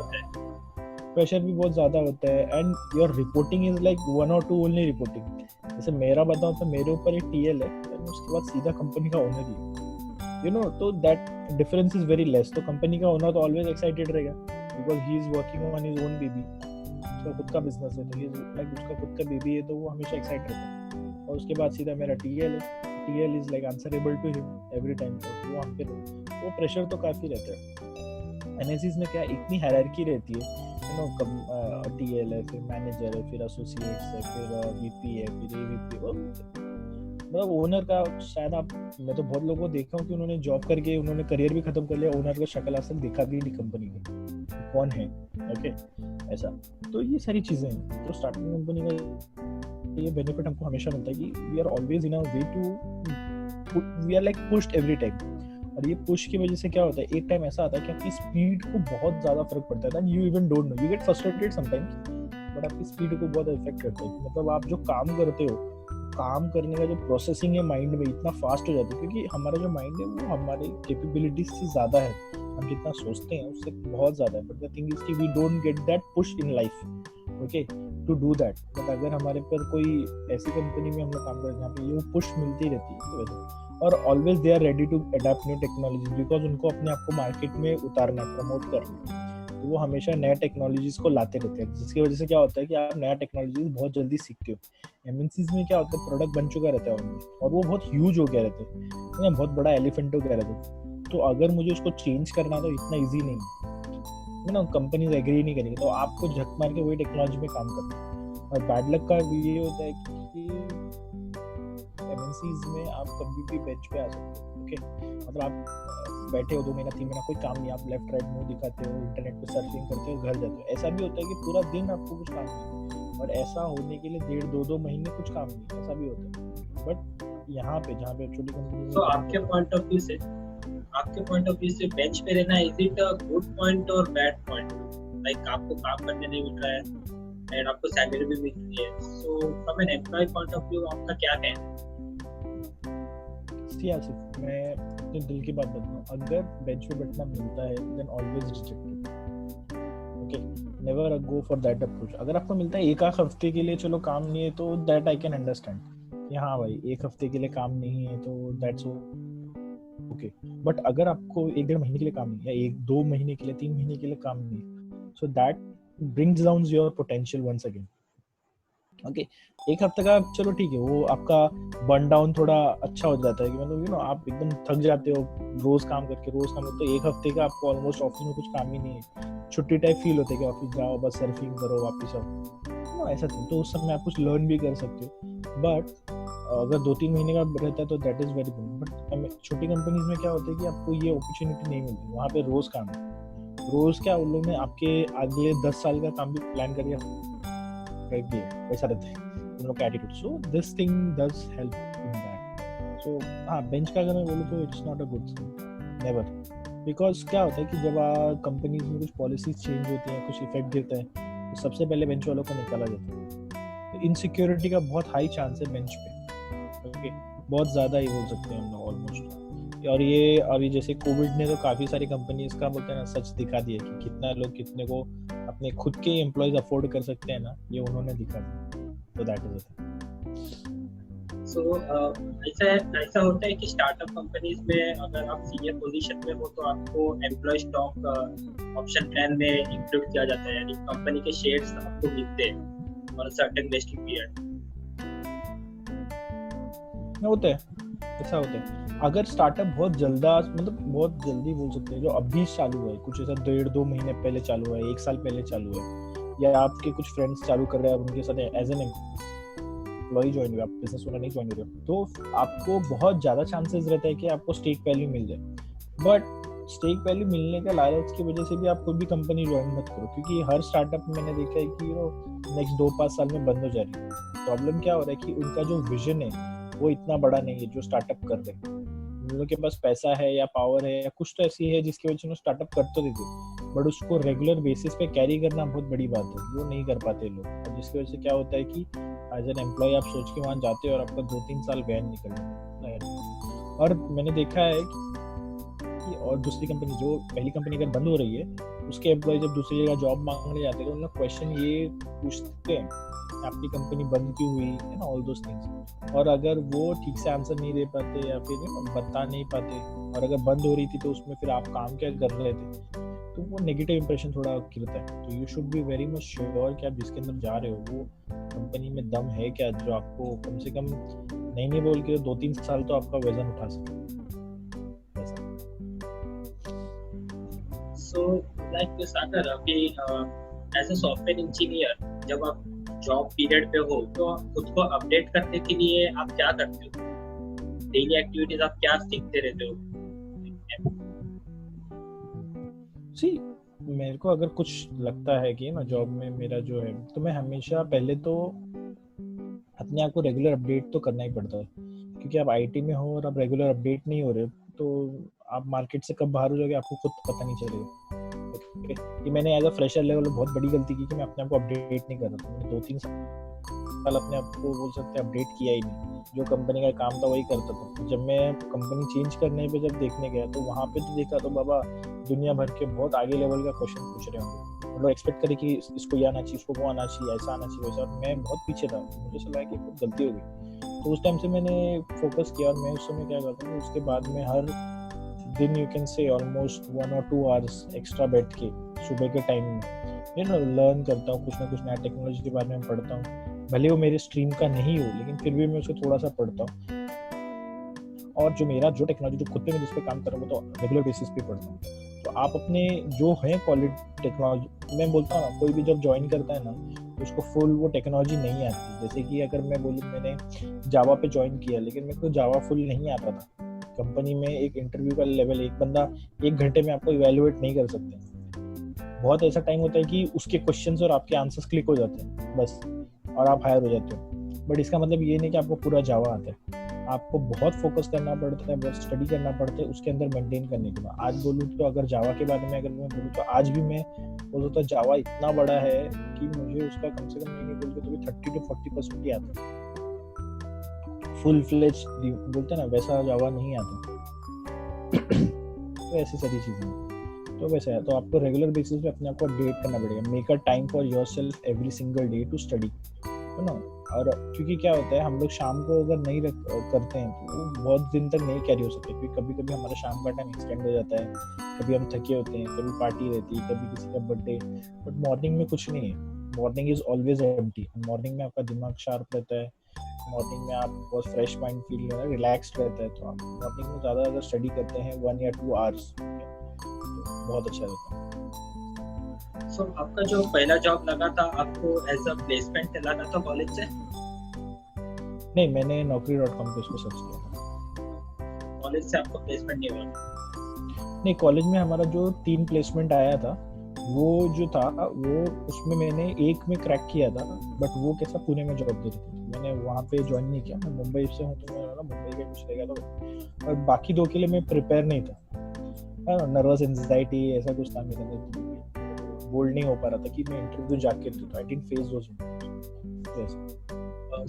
होता है, and your reporting is like 1 or 2 only reporting. जैसे मेरा बताऊं तो मेरे ऊपर एक टीएल है, उसके बाद सीधा कंपनी का ओनर ही, यू नो, तो that difference is very less. तो कंपनी का ओनर तो ऑलवेज एक्साइटेड रहेगा because he is working on his own baby, उसका खुद का बिजनेस है, तो लाइक उसका खुद का बेबी है तो वो हमेशा एक्साइटेड रहता है. और उसके बाद सीधा मेरा टीएल है, TL is like answerable to him every time, तो वो हम पे वो प्रेशर तो काफी रहता है. एनएससीज में क्या इतनी हायरार्की रहती है, यू नो, टीएल है, फिर मैनेजर है, फिर एसोसिएट्स है, फिर वीपी है, फिर एवीपी. मतलब ओनर का शायद मैं तो बहुत लोगों को देखा हूँ कि उन्होंने जॉब करके उन्होंने करियर भी खत्म कर लिया, ओनर का शक्ल आज तक देखा भी नहीं कंपनी में कौन है, ओके, ऐसा. तो ये सारी चीजें हैं. तो स्टार्टअप कंपनी का ये बेनिफिट हमको हमेशा मिलता है कि we are always in a way to, we are like pushed every time. और ये पुश की वजह से क्या होता है, एक टाइम ऐसा आता है कि आपकी स्पीड को बहुत ज्यादा फर्क पड़ता है. You even don't know, you get frustrated sometimes, but आपकी स्पीड को बहुत इफेक्ट करता है. मतलब आप जो काम करते हो, काम करने का जो प्रोसेसिंग है माइंड में इतना फास्ट हो जाता है, क्योंकि हमारा जो माइंड है वो हमारे कैपेबिलिटीज से ज्यादा है, हम जितना सोचते हैं उससे बहुत ज्यादा है. बट द थिंग इज कि we don't get that push in life, okay. To do that. But अगर हमारे पर कोई ऐसी कंपनी में हम लोग काम करें जहाँ पे ये पुश मिलती रहती है तो वैसे, और always they are ready to adopt new technology, because उनको अपने आप को मार्केट में उतारना है, प्रमोट करना है, तो वो हमेशा नया टेक्नोलॉजीज को लाते रहते हैं, जिसकी वजह से क्या होता है कि आप नया टेक्नोलॉजीज बहुत जल्दी सीखते हो। एमएनसीज में क्या होता है, प्रोडक्ट बन चुका रहता है और वो बहुत ह्यूज हो गया रहता है, बहुत बड़ा एलिफेंट हो गया रहता है, तो अगर मुझे उसको चेंज करना तो इतना ईजी नहीं है ना, कंपनीज एग्री नहीं करेंगे, तो आपको झक मार के वही टेक्नोलॉजी में काम करना है। और बैड लक का ये होता है कि एमएनसीज में आप कभी भी बेंच पे आ सकते हो, ओके, मतलब आप बैठे हो 2 महीना 3 महीना कोई काम नहीं, आप लेफ्ट राइट मुंह दिखाते हो, इंटरनेट पे सर्फिंग करते हो, घर जाते हो। ऐसा भी होता है कि पूरा दिन आपको कुछ काम नहीं, और ऐसा होने के लिए 1.5-2 महीने कुछ काम नहीं, ऐसा भी होता है। बट यहाँ पे जहाँ पे छोटी कंपनी, तो आपके पॉइंट ऑफ व्यू से बेंच पे रहना is it a good point और बैड पॉइंट? लाइक आपको काम करने नहीं मिल रहा है एंड आपको सैलरी भी मिल रही है, so from an employ point of view आपका क्या कहना है? आसिफ, मैं अपने दिल की बात बताऊं, अगर बेंच पे बैठना मिलता है then always reject it, okay, never go for that approach. अगर आपको मिलता है एक आध हफ्ते के लिए, चलो काम नहीं है, तो दैट आई कैन अंडरस्टैंड कि हाँ भाई एक हफ्ते के लिए काम नहीं है तो दैट्स ओके। बट अगर आपको 1-1.5 महीने के लिए काम नहीं है, या 1-2 महीने के लिए, 3 महीने के लिए काम नहीं है, so that brings down your potential once again, okay. एक हफ्ते का चलो ठीक है, वो आपका बर्न डाउन थोड़ा अच्छा हो जाता है कि मतलब आप एकदम थक जाते हो रोज काम करके, तो एक हफ्ते का आपको ऑलमोस्ट ऑफिस में कुछ काम ही नहीं है, छुट्टी टाइप फील होता है कि ऑफिस जाओ बस सर्फिंग करो वापस आओ, ऐसा था। तो उस समय आप कुछ लर्न भी कर सकते हो। बट अगर 2-3 महीने का रहता है तो that is very good. But छोटी कंपनीज में क्या होता है कि आपको ये अपॉर्चुनिटी नहीं मिलती, वहाँ पे रोज काम है, रोज क्या उन लोगों ने आपके अगले 10 साल का काम भी प्लान करके वैसा रहता है उन लोग का attitude. So this thing does help in that. So हाँ, बेंच का अगर मैं बोलूँ तो it's not a good thing, never. Because क्या होता है कि जब कंपनीज में कुछ पॉलिसीज चेंज होती हैं, कुछ इफेक्ट गिरता है, तो सबसे पहले बेंच वालों को निकाला जाता है। तो इनसिक्योरिटी का बहुत हाई चांस है बेंच पे, ओके, बहुत ज़्यादा ही बोल सकते हैं हम लोग ऑलमोस्ट। और ये अभी जैसे कोविड ने तो काफ़ी सारी कंपनीज का बोलते हैं ना सच दिखा दिया कि कितना लोग कितने को अपने खुद के एम्प्लॉयज अफोर्ड कर सकते हैं ना, ये उन्होंने दिखा दिया। तो दैट इज इट। सो ऐसा होता है कि स्टार्टअप कंपनीज में अगर आप सीनियर पोजीशन में हो तो आपको एम्प्लॉय स्टॉक ऑप्शन प्लान में इंक्लूड किया जाता है, यानी कंपनी के शेयर्स आपको मिलते हैं और सर्टेन वेस्टिंग पीरियड होता है, ऐसा होता है। अगर स्टार्टअप बहुत जल्दी बोल सकते हैं, जो अभी चालू है, कुछ ऐसा 1.5-2 महीने पहले चालू है, 1 साल पहले चालू है, या आपके कुछ फ्रेंड्स चालू कर रहे हैं और उनके साथ एज एन एम्प्लॉय ज्वाइन हुए, आप बिजनेस ओनर नहीं ज्वाइन हो रहे, तो आपको बहुत ज़्यादा चांसेस रहता है कि आपको स्टेक वैल्यू मिल जाए। बट स्टेक वैल्यू मिलने का लालच की वजह से भी आप कोई भी कंपनी ज्वाइन मत करो, क्योंकि हर स्टार्टअप में मैंने देखा है कि वो नेक्स्ट 2-5 साल में बंद हो जा रही है। प्रॉब्लम क्या हो रहा है कि उनका जो विजन है वो इतना बड़ा नहीं है जो स्टार्टअप कर रहे हैं। उन लोगों के पास पैसा है या पावर है या कुछ तो ऐसी है जिसकी वजह से उन्हें स्टार्टअप कर तो देते, बट उसको रेगुलर बेसिस पे कैरी करना बहुत बड़ी बात है, वो नहीं कर पाते लोग। और जिसकी वजह से क्या होता है कि एज एन एम्प्लॉय आप सोच के वहाँ जाते हो और आपका 2-3 साल वैन निकल जाता है। और मैंने देखा है कि और दूसरी कंपनी, जो पहली कंपनी अगर बंद हो रही है, उसके एम्प्लॉय जब दूसरी जगह जॉब मांगने जाते हैं तो उन लोग क्वेश्चन ये पूछते हैं आपकी कंपनी बंद क्यों हुई, है ना, ऑल दोस थिंग्स। और अगर वो ठीक से आंसर नहीं दे पाते या फिर बता नहीं पाते, और अगर बंद हो रही थी तो उसमें फिर आप काम क्या कर रहे थे, तो वो नेगेटिव इंप्रेशन थोड़ा गिरता है। तो you should be very much sure कि आप जिसके अंदर जा रहे हो वो कंपनी में दम है क्या, जो आपको कम से कम नहीं बोल के 2-3 साल तो आपका वजन उठा सके। सो लाइक सागर, अभी एज अ सॉफ्टवेयर इंजीनियर जब आप जॉब पीरियड पे हो तो खुद को अपडेट करने के लिए आप क्या करते हो? डेली एक्टिविटीज आप क्या सीखते रहते हो? मेरे को अगर कुछ लगता है कि ना जॉब में मेरा जो है, तो मैं हमेशा पहले तो अपने आप को रेगुलर अपडेट तो करना ही पड़ता है, क्योंकि आप आईटी में हो और आप रेगुलर अपडेट नहीं हो रहे तो आप मार्केट से कब बाहर हो जाओगे आपको खुद पता नहीं चलेगा। ये मैंने एज अ फ्रेशर लेवल बहुत बड़ी गलती की कि मैं अपने आप को अपडेट नहीं कर रहा था। मैंने 2-3 साल साल अपने आप को बोल सकते हैं अपडेट किया ही नहीं, जो कंपनी का काम था वही करता था। जब मैं कंपनी चेंज करने पे जब देखने गया तो वहाँ पे तो देखा तो बाबा दुनिया भर के बहुत आगे लेवल का क्वेश्चन पूछ रहे होंगे, लोग एक्सपेक्ट करे कि इसको ये आना चाहिए, इसको वो आना चाहिए, ऐसा आना चाहिए वैसा। मैं बहुत पीछे था, मुझे ऐसा लगा कि बहुत गलती हो गई। तो उस टाइम से मैंने फोकस किया, और मैं उस समय क्या करता हूँ, उसके बाद में हर दिन यू कैन से ऑलमोस्ट 1 or 2 hours एक्स्ट्रा बैठ के सुबह के टाइम में लर्न करता हूँ, कुछ ना कुछ नया टेक्नोलॉजी के बारे में पढ़ता हूँ। भले वो मेरे स्ट्रीम का नहीं हो, लेकिन फिर भी मैं उसको थोड़ा सा पढ़ता हूँ। और जो मेरा जो टेक्नोलॉजी जो खुद पे मैं जिस पे काम कर रहा हूँ वो तो रेगुलर बेसिस पे पढ़ता हूँ। तो आप अपने जो है क्वालिटी टेक्नोलॉजी, मैं बोलता हूँ ना, कोई भी जब ज्वाइन करता है ना तो उसको फुल वो टेक्नोलॉजी नहीं आती। जैसे कि अगर मैं बोलूँ मैंने जावा पे ज्वाइन किया, लेकिन मेरे को जावा फुल नहीं आता था। कंपनी में एक इंटरव्यू का लेवल, एक बंदा 1 घंटे में आपको इवेल्युएट नहीं कर सकते। बहुत ऐसा टाइम होता है कि उसके क्वेश्चंस और आपके आंसर्स क्लिक हो जाते हैं बस, और आप हायर हो जाते हो। बट इसका मतलब ये नहीं कि आपको पूरा जावा आता है, आपको बहुत फोकस करना पड़ता है, बहुत स्टडी करना पड़ता है उसके अंदर मेंटेन करने के लिए। आज बोलूँ तो अगर जावा के बारे में अगर मैं बोलूँ तो आज भी मैं बोलूँ तो जावा इतना बड़ा है कि मुझे उसका कम से कम नहीं बोलते तो भी 30 to 40% ही आता है। फुल फ्लेज बोलते हैं ना, वैसा जावा नहीं आता। तो ऐसी सारी चीजें हैं। तो वैसा है, तो आपको रेगुलर बेसिस पे अपने आप को अपडेट करना पड़ेगा। Make a time for yourself every single day to study, है ना। और क्योंकि क्या होता है, हम लोग शाम को अगर नहीं करते हैं तो वो बहुत दिन तक नहीं कैरी हो सकते, क्योंकि कभी कभी हमारा शाम का टाइम एक्सटेंड हो जाता है, कभी हम थके होते हैं, कभी पार्टी रहती है, कभी किसी का बर्थडे। बट मॉर्निंग में कुछ नहीं है, morning is always empty. Morning में आपका दिमाग शार्प रहता है, मॉर्निंग में आप बहुत फ्रेश माइंड फील हो, रिलैक्स्ड रहता है। तो आप मॉर्निंग में ज़्यादा अगर स्टडी करते हैं 1 या 2 hours तो बहुत अच्छा रहता है। सो आपका जो पहला जॉब लगा था आपको एज अ प्लेसमेंट लगा था कॉलेज से? नहीं, मैंने naukri.com पे उसको सर्च किया था। कॉलेज से आपको प्लेसमेंट नहीं हुआ? नहीं, कॉलेज में हमारा जो 3 प्लेसमेंट आया था वो जो था वो उसमें मैंने एक में क्रैक किया था, बट वो कैसा पुणे में जॉब दे रही थी, मैंने वहाँ पे ज्वाइन नहीं किया। मैं मुंबई से हूँ तो मैं मुंबई का कुछ रहेगा तो, और बाकी 2 के लिए मैं प्रिपेयर नहीं था, नर्वस एंजाइटी ऐसा कुछ था मेरे अंदर, बोल्ड नहीं हो पा रहा था कि मैं इंटरव्यू जाके दूँ। I didn't face those interviews.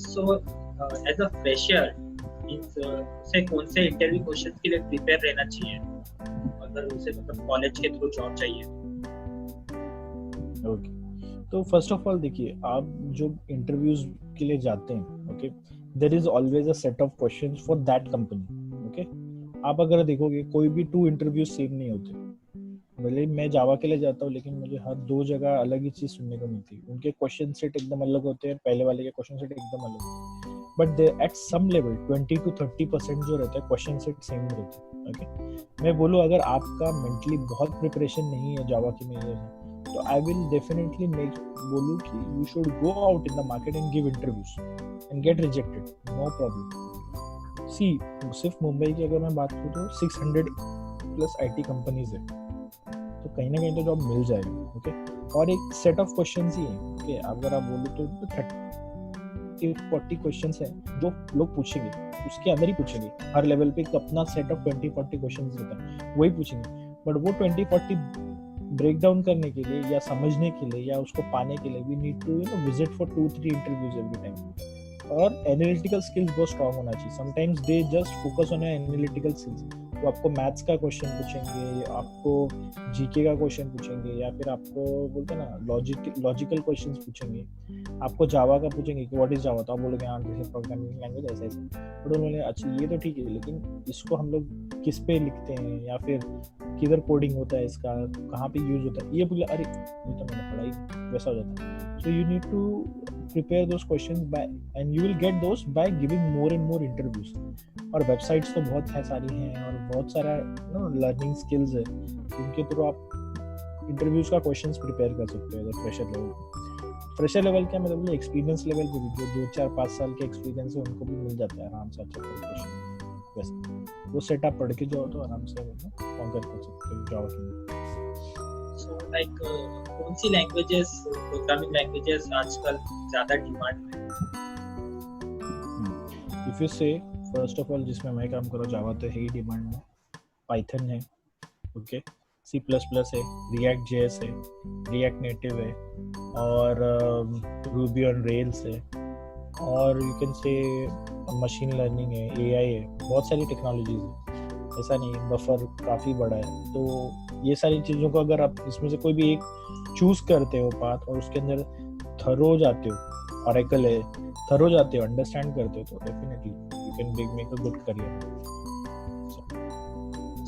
So as a fresher उसे कौन से इंटरव्यू क्वेश्चंस के लिए प्रिपेयर रहना चाहिए अगर उसे मतलब कॉलेज के थ्रू जॉब चाहिए? ओके, तो फर्स्ट ऑफ ऑल देखिए, आप जो इंटरव्यूज के लिए जाते हैं, okay, there is always a set of questions for that company. Okay, आप अगर देखोगे कोई भी 2 इंटरव्यूज सेम नहीं होते। भले मैं जावा के लिए जाता हूँ, लेकिन मुझे हर 2 जगह अलग ही चीज सुनने को मिलती है। उनके क्वेश्चन सेट एकदम अलग होते हैं, पहले वाले के क्वेश्चन सेट एकदम अलग होते हैं, but they at some level 20 to 30% जो रहता है क्वेश्चन सेट सेम रहता है। ओके, मैं बोलूँ अगर आपका मेंटली बहुत प्रिपरेशन नहीं है जावा के में, तो आई विल डेफिनेटली बोलूँ कि you should go out in the market and give interviews and get rejected, no problem. See, सिर्फ मुंबई की अगर मैं बात करूँ तो 600+ IT कंपनीज है, तो कहीं ना कहीं तो जॉब मिल जाएगी। ओके, और एक सेट ऑफ क्वेश्चंस ही है। ओके, अगर आप बोलो तो 30-40 क्वेश्चंस हैं जो लोग पूछेंगे, उसके अंदर ही पूछेंगे। हर लेवल पे अपना सेट ऑफ 20-40 क्वेश्चंस रहता है, वही पूछेंगे। बट वो 20-40 ब्रेक डाउन करने के लिए या समझने के लिए या उसको पाने के लिए we need to visit for 2-3 interviews every time. और एनालिटिकल स्किल्स बहुत स्ट्रांग होना चाहिए। Sometimes they just focus on analytical skills, तो आपको मैथ्स का क्वेश्चन पूछेंगे, आपको जीके का क्वेश्चन पूछेंगे, या फिर आपको बोलते हैं ना लॉजिकल क्वेश्चंस पूछेंगे। आपको जावा का पूछेंगे कि व्हाट इज जावा, तो आप बोलोगे हाँ जैसे प्रोग्रामिंग लैंग्वेज ऐसा ऐसा। बट उन्होंने अच्छा ये तो ठीक है, लेकिन इसको हम लोग किस पे लिखते हैं या फिर किधर कोडिंग होता है, इसका कहाँ पे यूज होता है, ये बोले अरे ये तो मैंने पढ़ा ही, वैसा हो जाता है। So you need to prepare those questions by and you will get those by giving more and more interviews। और वेबसाइट्स तो बहुत है सारी हैं, और बहुत सारा लर्निंग स्किल्स है, उनके थ्रू आप इंटरव्यूज का क्वेश्चंस प्रिपेयर कर सकते हो। फ्रेशर लेवल क्या मतलब एक्सपीरियंस लेवल पे भी जो 2-4-5 साल के एक्सपीरियंस है उनको भी मिल जाता है आराम से अच्छा क्वेश्चन। वैसे वो सेटअप पढ़ के जाओ तो आराम से कॉन्कर कर सकते हो जावा के। सो लाइक कौन सी लैंग्वेजेस, प्रोग्रामिंग लैंग्वेजेस आजकल ज्यादा डिमांड में? इफ यू से फर्स्ट ऑफ ऑल जिसमें मैं काम कर रहा हूँ जावा तो है ही डिमांड में, पाइथन है, ओके, C++ है, रिएक्ट जेएस है, रिएक्ट नेटिव है, और रूबी ऑन रेल्स है, और यू कैन से मशीन लर्निंग है, एआई है, बहुत सारी टेक्नोलॉजीज है, ऐसा नहीं, बफर काफ़ी बड़ा है। तो ये सारी चीज़ों को अगर आप इसमें से कोई भी एक चूज़ करते हो पाथ और उसके अंदर थरो जाते हो, ऑरेकल है, थरो जाते हो, अंडरस्टैंड करते हो, तो definitely you can make a good career.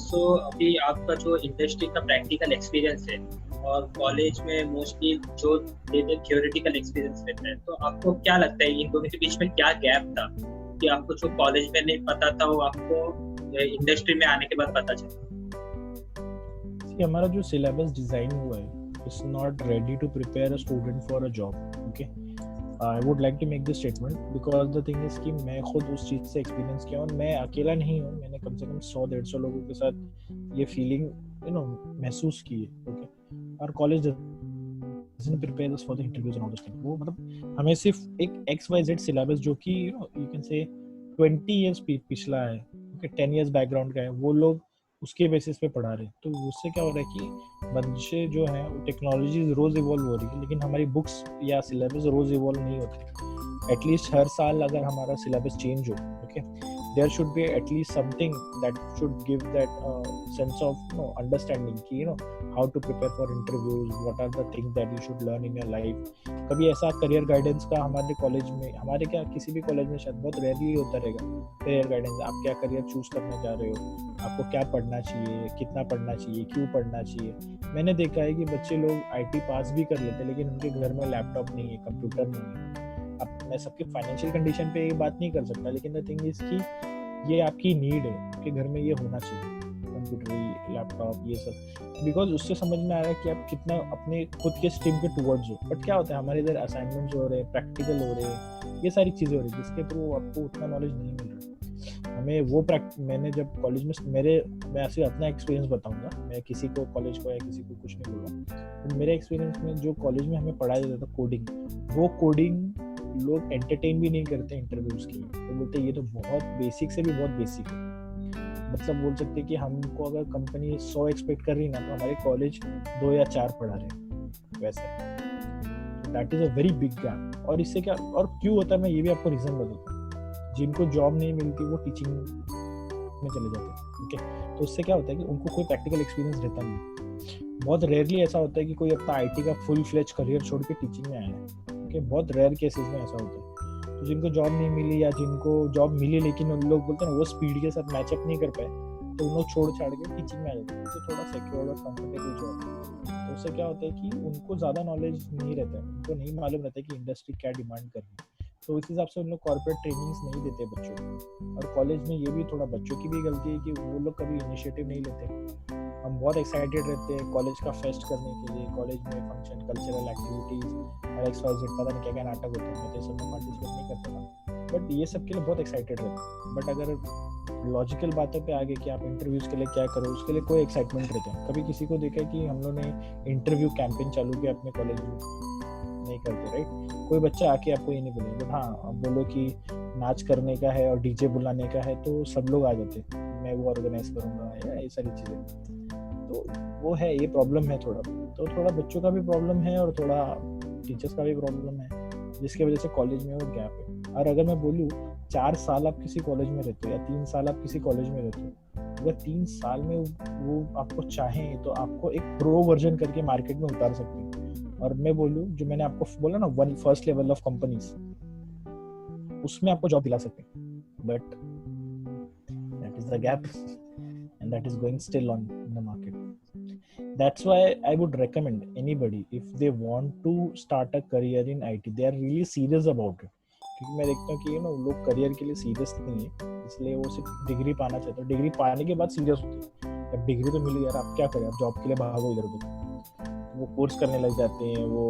So अभी आपका जो इंडस्ट्री का प्रैक्टिकल एक्सपीरियंस है और कॉलेज में मोस्टली जो देते थियोरेटिकल एक्सपीरियंस रहता है, तो आपको क्या लगता है इन दोनों के बीच में क्या गैप था कि आपको जो कॉलेज में नहीं पता था वो आपको इंडस्ट्री में आने के बाद पता चला? हमारा जो सिलेबस डिजाइन हुआ है it's not ready to prepare a student for a job. Okay, I would like to make this statement because the thing is कि मैं खुद उस चीज़ से एक्सपीरियंस किया और मैं अकेला नहीं हूँ, मैंने कम से कम 100-150 लोगों के साथ ये फीलिंग महसूस की है। ओके, और college doesn't prepare us for the interviews and all those things. वो मतलब हमें सिर्फ एक XYZ सिलेबस जो कि you can say 20 years पिछला है, ओके 10 years बैकग्राउंड का है, वो लोग उसके बेसिस पे पढ़ा रहे हैं। तो उससे क्या हो रहा है कि बच्चे जो हैं वो टेक्नोलॉजी रोज इवॉल्व हो रही है, लेकिन हमारी बुक्स या सिलेबस रोज इवॉल्व नहीं होते। एटलीस्ट हर साल अगर हमारा सिलेबस चेंज हो, okay, there should be at least something that should give that sense of understanding कि how to prepare for interviews, what are the things that you should learn in your life। कभी ऐसा career guidance का हमारे college में, हमारे क्या किसी भी कॉलेज में शायद बहुत रेयरली होता रहेगा करियर गाइडेंस। आप क्या करियर चूज करने जा रहे हो, आपको क्या पढ़ना चाहिए, कितना पढ़ना चाहिए, क्यों पढ़ना चाहिए। मैंने देखा है कि बच्चे लोग IT पास भी कर लेते हैं लेकिन उनके घर में लैपटॉप नहीं है, कंप्यूटर नहीं है। अब मैं सबकी फाइनेंशियल कंडीशन पे ये बात नहीं कर सकता, लेकिन द थिंग इज कि ये आपकी नीड है, आपके घर में ये होना चाहिए, कंप्यूटर, लैपटॉप, ये सब, बिकॉज उससे समझ में आ रहा है कि आप कितना अपने खुद के स्ट्रीम के टुवर्ड्स हो। बट क्या होता है हमारे इधर असाइनमेंट्स हो रहे हैं, प्रैक्टिकल हो रहे हैं, ये सारी चीज़ें हो रही है जिसके थ्रू आपको उतना नॉलेज नहीं मिल रहा। हमें वो मैंने जब कॉलेज में मैं ऐसे अपना एक्सपीरियंस बताऊंगा, मैं किसी को कॉलेज को या किसी को कुछ नहीं बोलूँगा, बट मेरे एक्सपीरियंस में जो कॉलेज में हमें पढ़ाया जाता था कोडिंग, वो कोडिंग लोग एंटरटेन भी नहीं करते इंटरव्यूज के लिए। तो बोलते ये तो बहुत बेसिक से भी बहुत बेसिक है। मतलब बोल सकते कि हमको अगर कंपनी 100 एक्सपेक्ट कर रही ना, तो हमारे कॉलेज 2 या 4 पढ़ा रहे वैसे। That is a very big gap. और इससे क्या और क्यों होता है मैं ये भी आपको रीजन बताता हूँ। जिनको जॉब नहीं मिलती वो टीचिंग में चले जाते हैं। ओके, तो उससे क्या होता है कि उनको कोई प्रैक्टिकल एक्सपीरियंस रहता नहीं। बहुत रेयरली ऐसा होता है कि कोई अपना IT का फुल फ्लेज करियर छोड़ के टीचिंग में आया है। Okay, बहुत रेयर केसेस में ऐसा होता है। तो जिनको जॉब नहीं मिली या जिनको जॉब मिली लेकिन उन लोग बोलते हैं वो स्पीड के साथ मैचअप नहीं कर पाए, तो उन लोग छोड़ छाड़ के टीचिंग में आ जाते हैं, तो थोड़ा सिक्योर और कंफर्टेबल जॉब। तो उससे क्या होता है कि उनको ज़्यादा नॉलेज नहीं रहता है, उनको नहीं मालूम रहता है कि इंडस्ट्री क्या डिमांड कर रही है। तो इस हिसाब से उन लोग कॉर्पोरेट ट्रेनिंग्स नहीं देते बच्चों को। और कॉलेज में ये भी थोड़ा बच्चों की भी गलती है कि वो लोग कभी इनिशिएटिव नहीं लेते। हम बहुत एक्साइटेड रहते हैं कॉलेज का फेस्ट करने के लिए, कॉलेज में फंक्शन, कल्चरल एक्टिविटीज़ और XYZ पता नहीं क्या क्या नाटक होते हैं, मैं तो सब में पार्टिसिपेट नहीं करता था, बट ये सब के लिए बहुत एक्साइटेड रहते हैं। बट अगर लॉजिकल बातों पे आगे कि आप इंटरव्यूज़ के लिए क्या करो, उसके लिए कोई एक्साइटमेंट रहता है। कभी किसी को देखा कि हम लोग ने इंटरव्यू कैंपेन चालू किया अपने कॉलेज में, नहीं करते, राइट। कोई बच्चा आके आपको ये नहीं बोलेगा, बट हाँ आप बोलो कि नाच करने का है और DJ बुलाने का है तो सब लोग आ जाते, मैं वो ऑर्गेनाइज करूँगा या ये सारी चीज़ें। तो वो है, ये प्रॉब्लम है थोड़ा। तो थोड़ा बच्चों का भी प्रॉब्लम है और थोड़ा टीचर्स का भी प्रॉब्लम है, जिसकी वजह से कॉलेज में वो गैप है। और अगर मैं बोलूँ 4 साल आप किसी कॉलेज में रहते हो या 3 साल आप किसी कॉलेज में रहते हो, अगर 3 साल में वो आपको चाहें तो आपको एक प्रो वर्जन करके मार्केट में उतार सकते हैं। और मैं बोलूँ जो मैंने आपको बोला ना, फर्स्ट लेवल ऑफ कंपनीज, उसमें आपको जॉब दिला सकते हैं, but that is the gap and that is going still on in the market. That's why I would recommend anybody, if they want to start a career in IT, they are really serious about it. क्योंकि मैं देखता हूँ कि लोग career के लिए serious नहीं है, इसलिए वो सिर्फ डिग्री पाना चाहते हैं। डिग्री पाने के बाद सीरियस होते हैं। अब डिग्री तो मिली यार, आप क्या करें, आप जॉब के लिए भागो इधर उधर, वो कोर्स करने लग जाते हैं, वो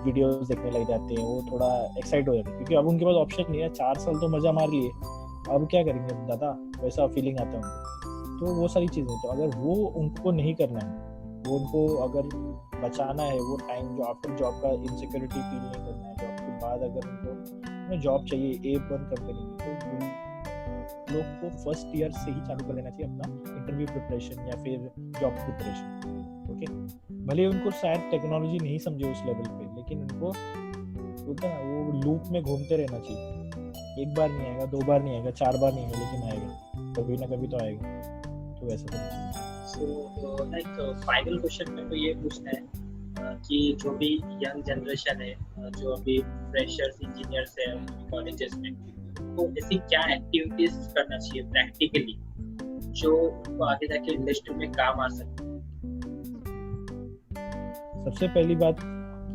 वीडियोस देखने लग जाते हैं, वो थोड़ा एक्साइट हो जाते हैं क्योंकि अब उनके पास ऑप्शन नहीं है। 4 साल तो मजा मार लिए, अब क्या करेंगे दादा, वैसा फीलिंग आता है उनको। तो वो सारी चीज़ें, तो अगर वो उनको नहीं करना है, वो उनको अगर बचाना है वो टाइम जो आफ्टर जॉब का इनसिक्योरिटी फील नहीं करना है, जॉब के बाद अगर उनको जॉब चाहिए, A1 कंपनी में, तो लोग को फर्स्ट ईयर से ही चालू कर लेना चाहिए अपना इंटरव्यू प्रिपरेशन या फिर जॉब प्रिपरेशन। ओके, भले उनको शायद टेक्नोलॉजी नहीं समझे उस लेवल पे, लेकिन उनको होता है ना, वो लूप में घूमते रहना चाहिए। एक बार नहीं आएगा, 2 बार नहीं आएगा, 4 बार नहीं आएगा, लेकिन आएगा, कभी ना कभी तो आएगा। तो वैसा तो सो लाइक फाइनल क्वेश्चन मेरे को ये पूछना है कि जो भी यंग जनरेशन है, जो अभी फ्रेशर्स इंजीनियर्स है कॉलेजेस में, तो ऐसी क्या एक्टिविटीज करना चाहिए प्रैक्टिकली जो उनको आगे जाके इंडस्ट्री में काम आ सके? सबसे पहली बात,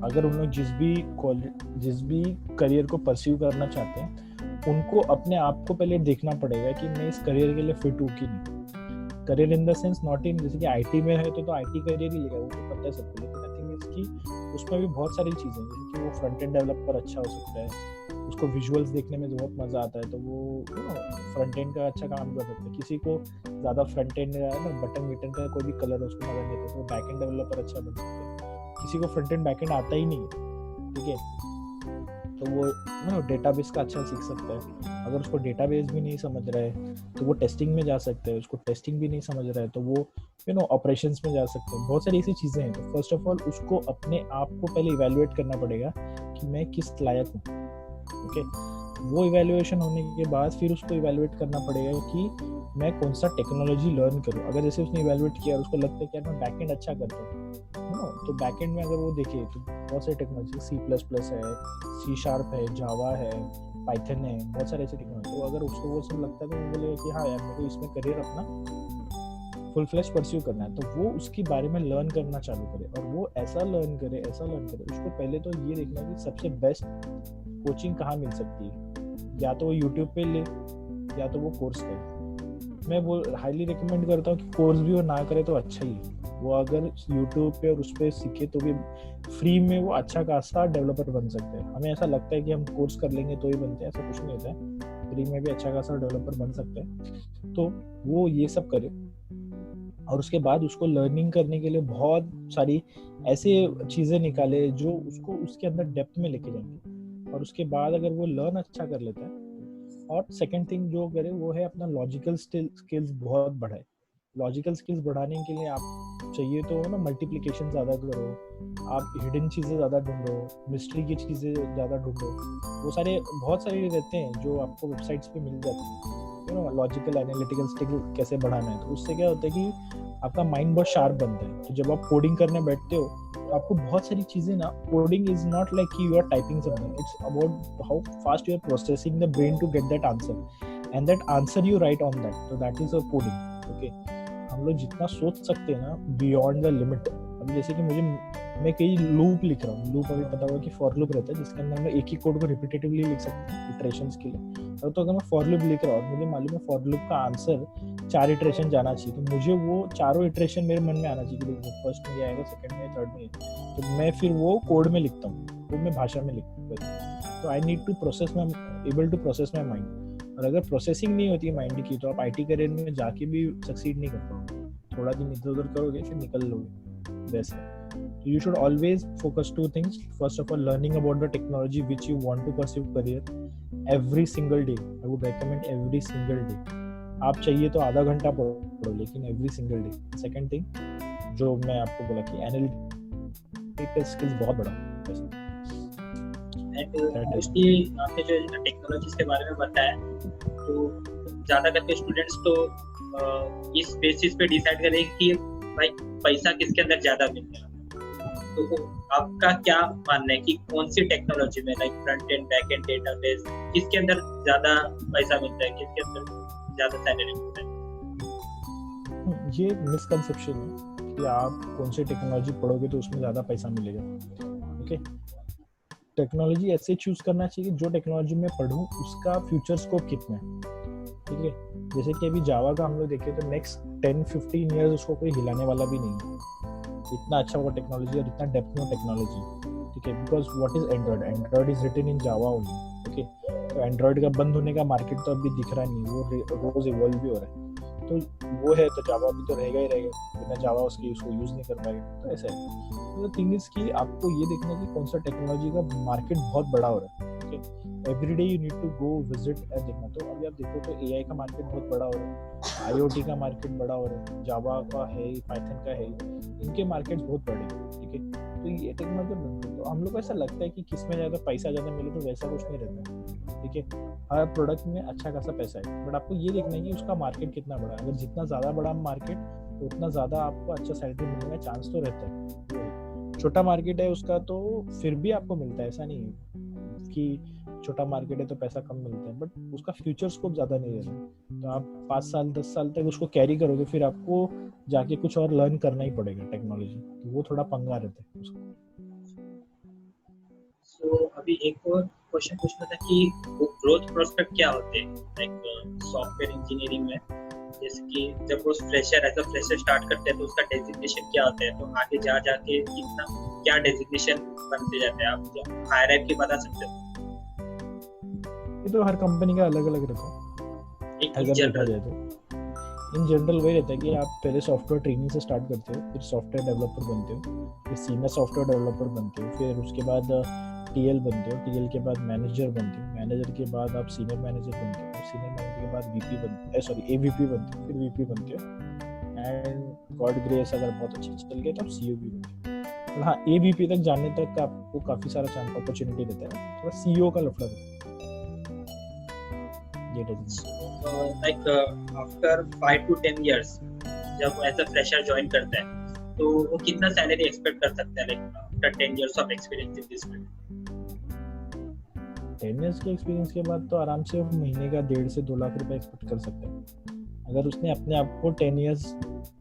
अगर उन लोग जिस भी करियर को परस्यू करना चाहते हैं, उनको अपने आप को पहले देखना पड़ेगा कि मैं इस करियर के लिए फिट हूँ कि नहीं। Career in the sense not in, जैसे कि आईटी में है तो आईटी करियर ही लेगा, वो तो पता है सबको, लेकिन आई थिंक इसकी उसमें भी बहुत सारी चीज़ें, जैसे कि वो फ्रंट एंड डेवलपर अच्छा हो सकता है, उसको विजुअल्स देखने में बहुत मज़ा आता है, तो वो फ्रंट एंड का अच्छा काम कर सकता है। किसी को ज़्यादा फ्रंट एंड ना बटन का कोई भी कलर उसको मजा नहीं आता, तो बैक एंड डेवलपर अच्छा बन सकता है। किसी को फ्रंट एंड बैक एंड आता ही नहीं, ठीक है, तो वो डेटाबेस का अच्छा सीख सकता है। अगर उसको डेटाबेस भी नहीं समझ रहा है तो वो टेस्टिंग में जा सकता है, उसको टेस्टिंग भी नहीं समझ रहा है तो वो ऑपरेशंस में जा सकते हैं। बहुत सारी ऐसी चीज़ें हैं। तो फर्स्ट ऑफ ऑल उसको अपने आप को पहले इवैल्यूएट करना पड़ेगा कि मैं किस लायक हूँ, ओके। वो इवैल्यूएशन होने के बाद फिर उसको इवैल्यूएट करना पड़ेगा कि मैं कौन सा टेक्नोलॉजी लर्न करूँ। अगर जैसे उसने इवैल्यूएट किया और उसको लगता है कि यार मैं बैकएंड अच्छा करता हूँ, तो बैकएंड में अगर वो देखे तो बहुत सारी टेक्नोलॉजी, C++ है, C# है, जावा है, पाइथन है, बहुत सारे ऐसे टेक्नोलॉजी। तो अगर उसको वो सब लगता है तो वो बोलेगा कि हाँ यार मेरे को इसमें करियर अपना फुल फ्लैश परस्यू करना है, तो वो उसके बारे में लर्न करना चालू करे। और वो ऐसा लर्न करे उसको पहले तो ये देखना कि सबसे बेस्ट कोचिंग कहाँ मिल सकती है। या तो वो यूट्यूब पे ले या तो वो कोर्स करे। मैं वो हाईली रिकमेंड करता हूँ कि कोर्स भी वो ना करे तो अच्छा ही है। वो अगर यूट्यूब पे और उस पर सीखे तो भी फ्री में वो अच्छा खासा डेवलपर बन सकते हैं। हमें ऐसा लगता है कि हम कोर्स कर लेंगे तो ही बनते हैं, ऐसा कुछ नहीं होता है। फ्री में भी अच्छा खासा डेवलपर बन सकते हैं। तो वो ये सब करे और उसके बाद उसको लर्निंग करने के लिए बहुत सारी ऐसे चीज़ें निकाले जो उसको उसके अंदर डेप्थ में लेके जाएंगे। और उसके बाद अगर वो लर्न अच्छा कर लेता है, और सेकंड थिंग जो करे वो है अपना लॉजिकल स्किल्स बहुत बढ़ाए। लॉजिकल स्किल्स बढ़ाने के लिए आप चाहिए तो ना मल्टीप्लिकेशन ज़्यादा करो, आप हिडन चीज़ें ज़्यादा ढूंढो, मिस्ट्री की चीज़ें ज़्यादा ढूंढो। वो सारे बहुत सारे रहते हैं जो आपको वेबसाइट्स पे मिल जाते हैं, लॉजिकल एनालिटिकल स्किल कैसे बढ़ाना है। तो उससे क्या होता है कि आपका माइंड बहुत शार्प बनता है। तो जब आप कोडिंग करने बैठते हो तो आपको बहुत सारी चीज़ें ना, कोडिंग इज नॉट लाइक कि you are typing something, it's about how fast you are processing the brain to get that answer and that answer you write on that, तो that is a coding, okay. हम लोग जितना सोच सकते हैं ना beyond the limit. अभी जैसे कि मैं कई लूप लिख रहा हूँ, लूप अभी पता होगा कि फॉर लूप रहता है जिसके अंदर हम एक ही कोड को रिपीटेटिवली लिख सकते हैं इटरेशंस के लिए। तो अगर मैं फॉर लूप लिख रहा हूँ और मुझे मालूम है फॉर लूप का आंसर 4 इटरेशन जाना चाहिए, तो मुझे वो चारों इटरेशन मेरे मन में आना चाहिए कि फर्स्ट में आएगा, सेकंड में, थर्ड में। तो मैं फिर वो कोड में लिखता हूँ, वो मैं भाषा में लिखता हूँ। तो I need to process my able to process my mind. और अगर प्रोसेसिंग नहीं होती है माइंड की तो आप आईटी करियर में जाके भी सक्सीड नहीं कर पाओगे। थोड़ा दिन इधर उधर करोगे फिर निकल लोगे वैसे। So you should always focus 2 things. First of all, learning about the technology which you want to pursue career every single day. I would recommend every single day. आप चाहिए तो आधा घंटा पढ़ो लेकिन every single day. Second thing, जो मैं आपको बोला कि एनालिटिकल स्किल्स बहुत बड़ा मोस्टली आपने जो टेक्नोलॉजीज के बारे में बताया, तो ज़्यादा करके स्टूडेंट्स तो इस बेसिस पे डिसाइड करेंगे कि भाई पैसा किसके अंदर ज़्यादा मिलेगा। तो आपका क्या मानना है कि कौन सी टेक्नोलॉजी में, like front end back and database, किसके अंदर ज़्यादा पैसा मिलता है, किसके अंदर ज़्यादा सैलरी मिलता है? ये मिसकंसेप्शन है कि आप कौन सी टेक्नोलॉजी पढ़ोगे तो उसमें ज़्यादा पैसा मिलेगा, ओके। टेक्नोलॉजी ऐसे चूज करना चाहिए जो टेक्नोलॉजी में पढ़ूँ उसका फ्यूचर स्कोप कितना है, ठीक है। जैसे कि अभी जावा का हम लोग देखें तो नेक्स्ट 10-15 ईयर्स उसको कोई हिलाने वाला भी नहीं है। इतना अच्छा वो टेक्नोलॉजी और इतना डेप्थ में टेक्नोलॉजी, ठीक है। Because what is Android is written in Java only, okay. तो एंड्रॉइड का बंद होने का मार्केट तो अभी दिख रहा नहीं, वो रोज इवॉल्व भी हो रहा है। तो वो है तो जावा भी तो रहेगा ही रहेगा, बिना जावा उसको यूज नहीं कर पाएगा। तो ऐसा है। तो थिंग इज कि आपको ये देखना है कि कौन सा टेक्नोलॉजी का मार्केट बहुत बड़ा हो रहा है, ओके। Every day you need to go visit and देखना। तो अभी आप देखो तो एआई का मार्केट बहुत बड़ा हो रहा है, आईओटी का मार्केट बड़ा हो रहा है, जावा का है, पाइथन का है, इनके मार्केट्स बहुत बड़े हैं, ठीक है। तो ये टेक्नोलॉजी बनती है। तो हम लोग को ऐसा लगता है कि किसमें ज़्यादा पैसा ज़्यादा मिले, तो वैसा कुछ नहीं रहता है, ठीक है। हर प्रोडक्ट में अच्छा खासा पैसा है, बट आपको ये देखना है कि उसका मार्केट कितना बड़ा है। अगर जितना ज़्यादा बड़ा मार्केट, तो उतना ज़्यादा आपको अच्छा सैलरी मिलने का चांस तो रहता है। छोटा मार्केट है उसका तो फिर भी आपको मिलता है, ऐसा नहीं है कि छोटा मार्केट है तो पैसा कम मिलता है, बट उसका फ्यूचर स्कोप ज़्यादा नहीं रहता। तो आप 5 साल 10 साल तक उसको कैरी करोगे, फिर आपको जाके कुछ और लर्न करना ही पड़ेगा टेक्नोलॉजी, तो वो थोड़ा पंगा रहता है उसका। सो अभी एक और क्वेश्चन पूछना था कि वो ग्रोथ प्रोस्पेक्ट क्या होते हैं लाइक सॉफ्टवेयर इंजीनियरिंग में, जैसे कि जब वो fresher as a fresher start करते हैं तो उसका डेजिग्नेशन क्या होता है, तो आगे जाके कितना क्या डेजिग्नेशन बनते जाते हैं, आप हायरार्की बता सकते हो? ये तो हर कंपनी का अलग अलग रहता है। एक अगर देखा जनरल जाए तो इन जनरल वही रहता है कि आप पहले सॉफ्टवेयर ट्रेनिंग से स्टार्ट करते हो, फिर सॉफ्टवेयर डेवलपर बनते हो, फिर सीनियर सॉफ्टवेयर डेवलपर बनते हो, फिर उसके बाद टीएल बनते हो, टीएल के बाद मैनेजर बनते हो, मैनेजर के बाद आप सीनियर मैनेजर बनते हो, सीनियर मैनेजर के बाद वीपी बनते हो, एवीपी बनते हो, फिर वीपी बनते हो, एंड गॉड ग्रेस अगर बहुत अच्छी चल गया तो आप सीईओ भी बनते हो। हाँ, एवीपी तक जाने तक आपको काफी सारा चांस अपॉर्चुनिटी रहता है, थोड़ा सीईओ का लफड़ा रहता है। ये लाइक आफ्टर 5 to 10 years जब वो एज अ फ्रेशर ज्वाइन करता है तो वो कितना सैलरी एक्सपेक्ट कर सकता है like after 10 years of experience in this field? 10 years के एक्सपीरियंस के बाद तो आराम से वो महीने का 1.5 से 2 लाख रुपए एक्सपेक्ट कर सकते हैं। अगर उसने अपने आप को 10 years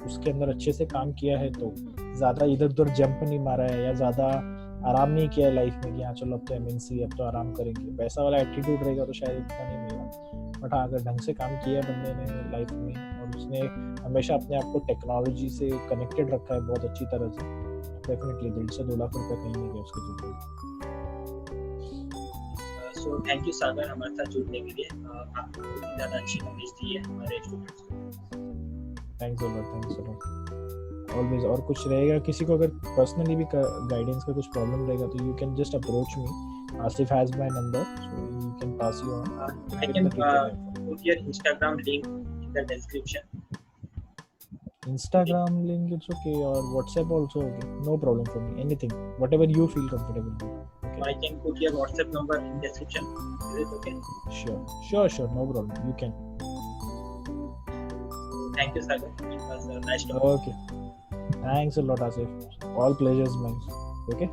उसके अंदर अच्छे से काम किया है, तो ज़्यादा इधर उधर जंप नहीं मारा है या ज़्यादा आराम नहीं किया है लाइफ में कि हाँ चलो अब तो एमएनसी, अब तो आराम करेंगे, वैसा वाला एटीट्यूड रहेगा तो शायद इतना नहीं मिलेगा। बट हाँ, अगर ढंग से काम किया बंदे ने लाइफ में और उसने हमेशा अपने आप को टेक्नोलॉजी से कनेक्टेड रखा है बहुत अच्छी तरह से, डेफिनेटली 1.5 से 2 लाख रुपए कहीं नहीं गया उसके जिंदगी। सो थैंक यू सागर हमारे साथ जुड़ने के लिए, आपने बहुत ज़्यादा अच्छी नॉलेज दी है हमारे स्टूडेंट्स को। Thanks a lot always. और कुछ रहेगा किसी को अगर पर्सनली भी गाइडेंस का कुछ प्रॉब्लम रहेगा तो you can just approach me. Asif has my number, so you can pass you on. I can put your Instagram link in the description. Instagram link it's okay, or WhatsApp also okay, no problem for me, anything whatever you feel comfortable with. Okay, I can put your WhatsApp number in description. Is it okay? Sure, no problem, you can. Thank you Sagar, it was nice talking. Okay, thanks a lot Asif, all pleasures mine. Okay.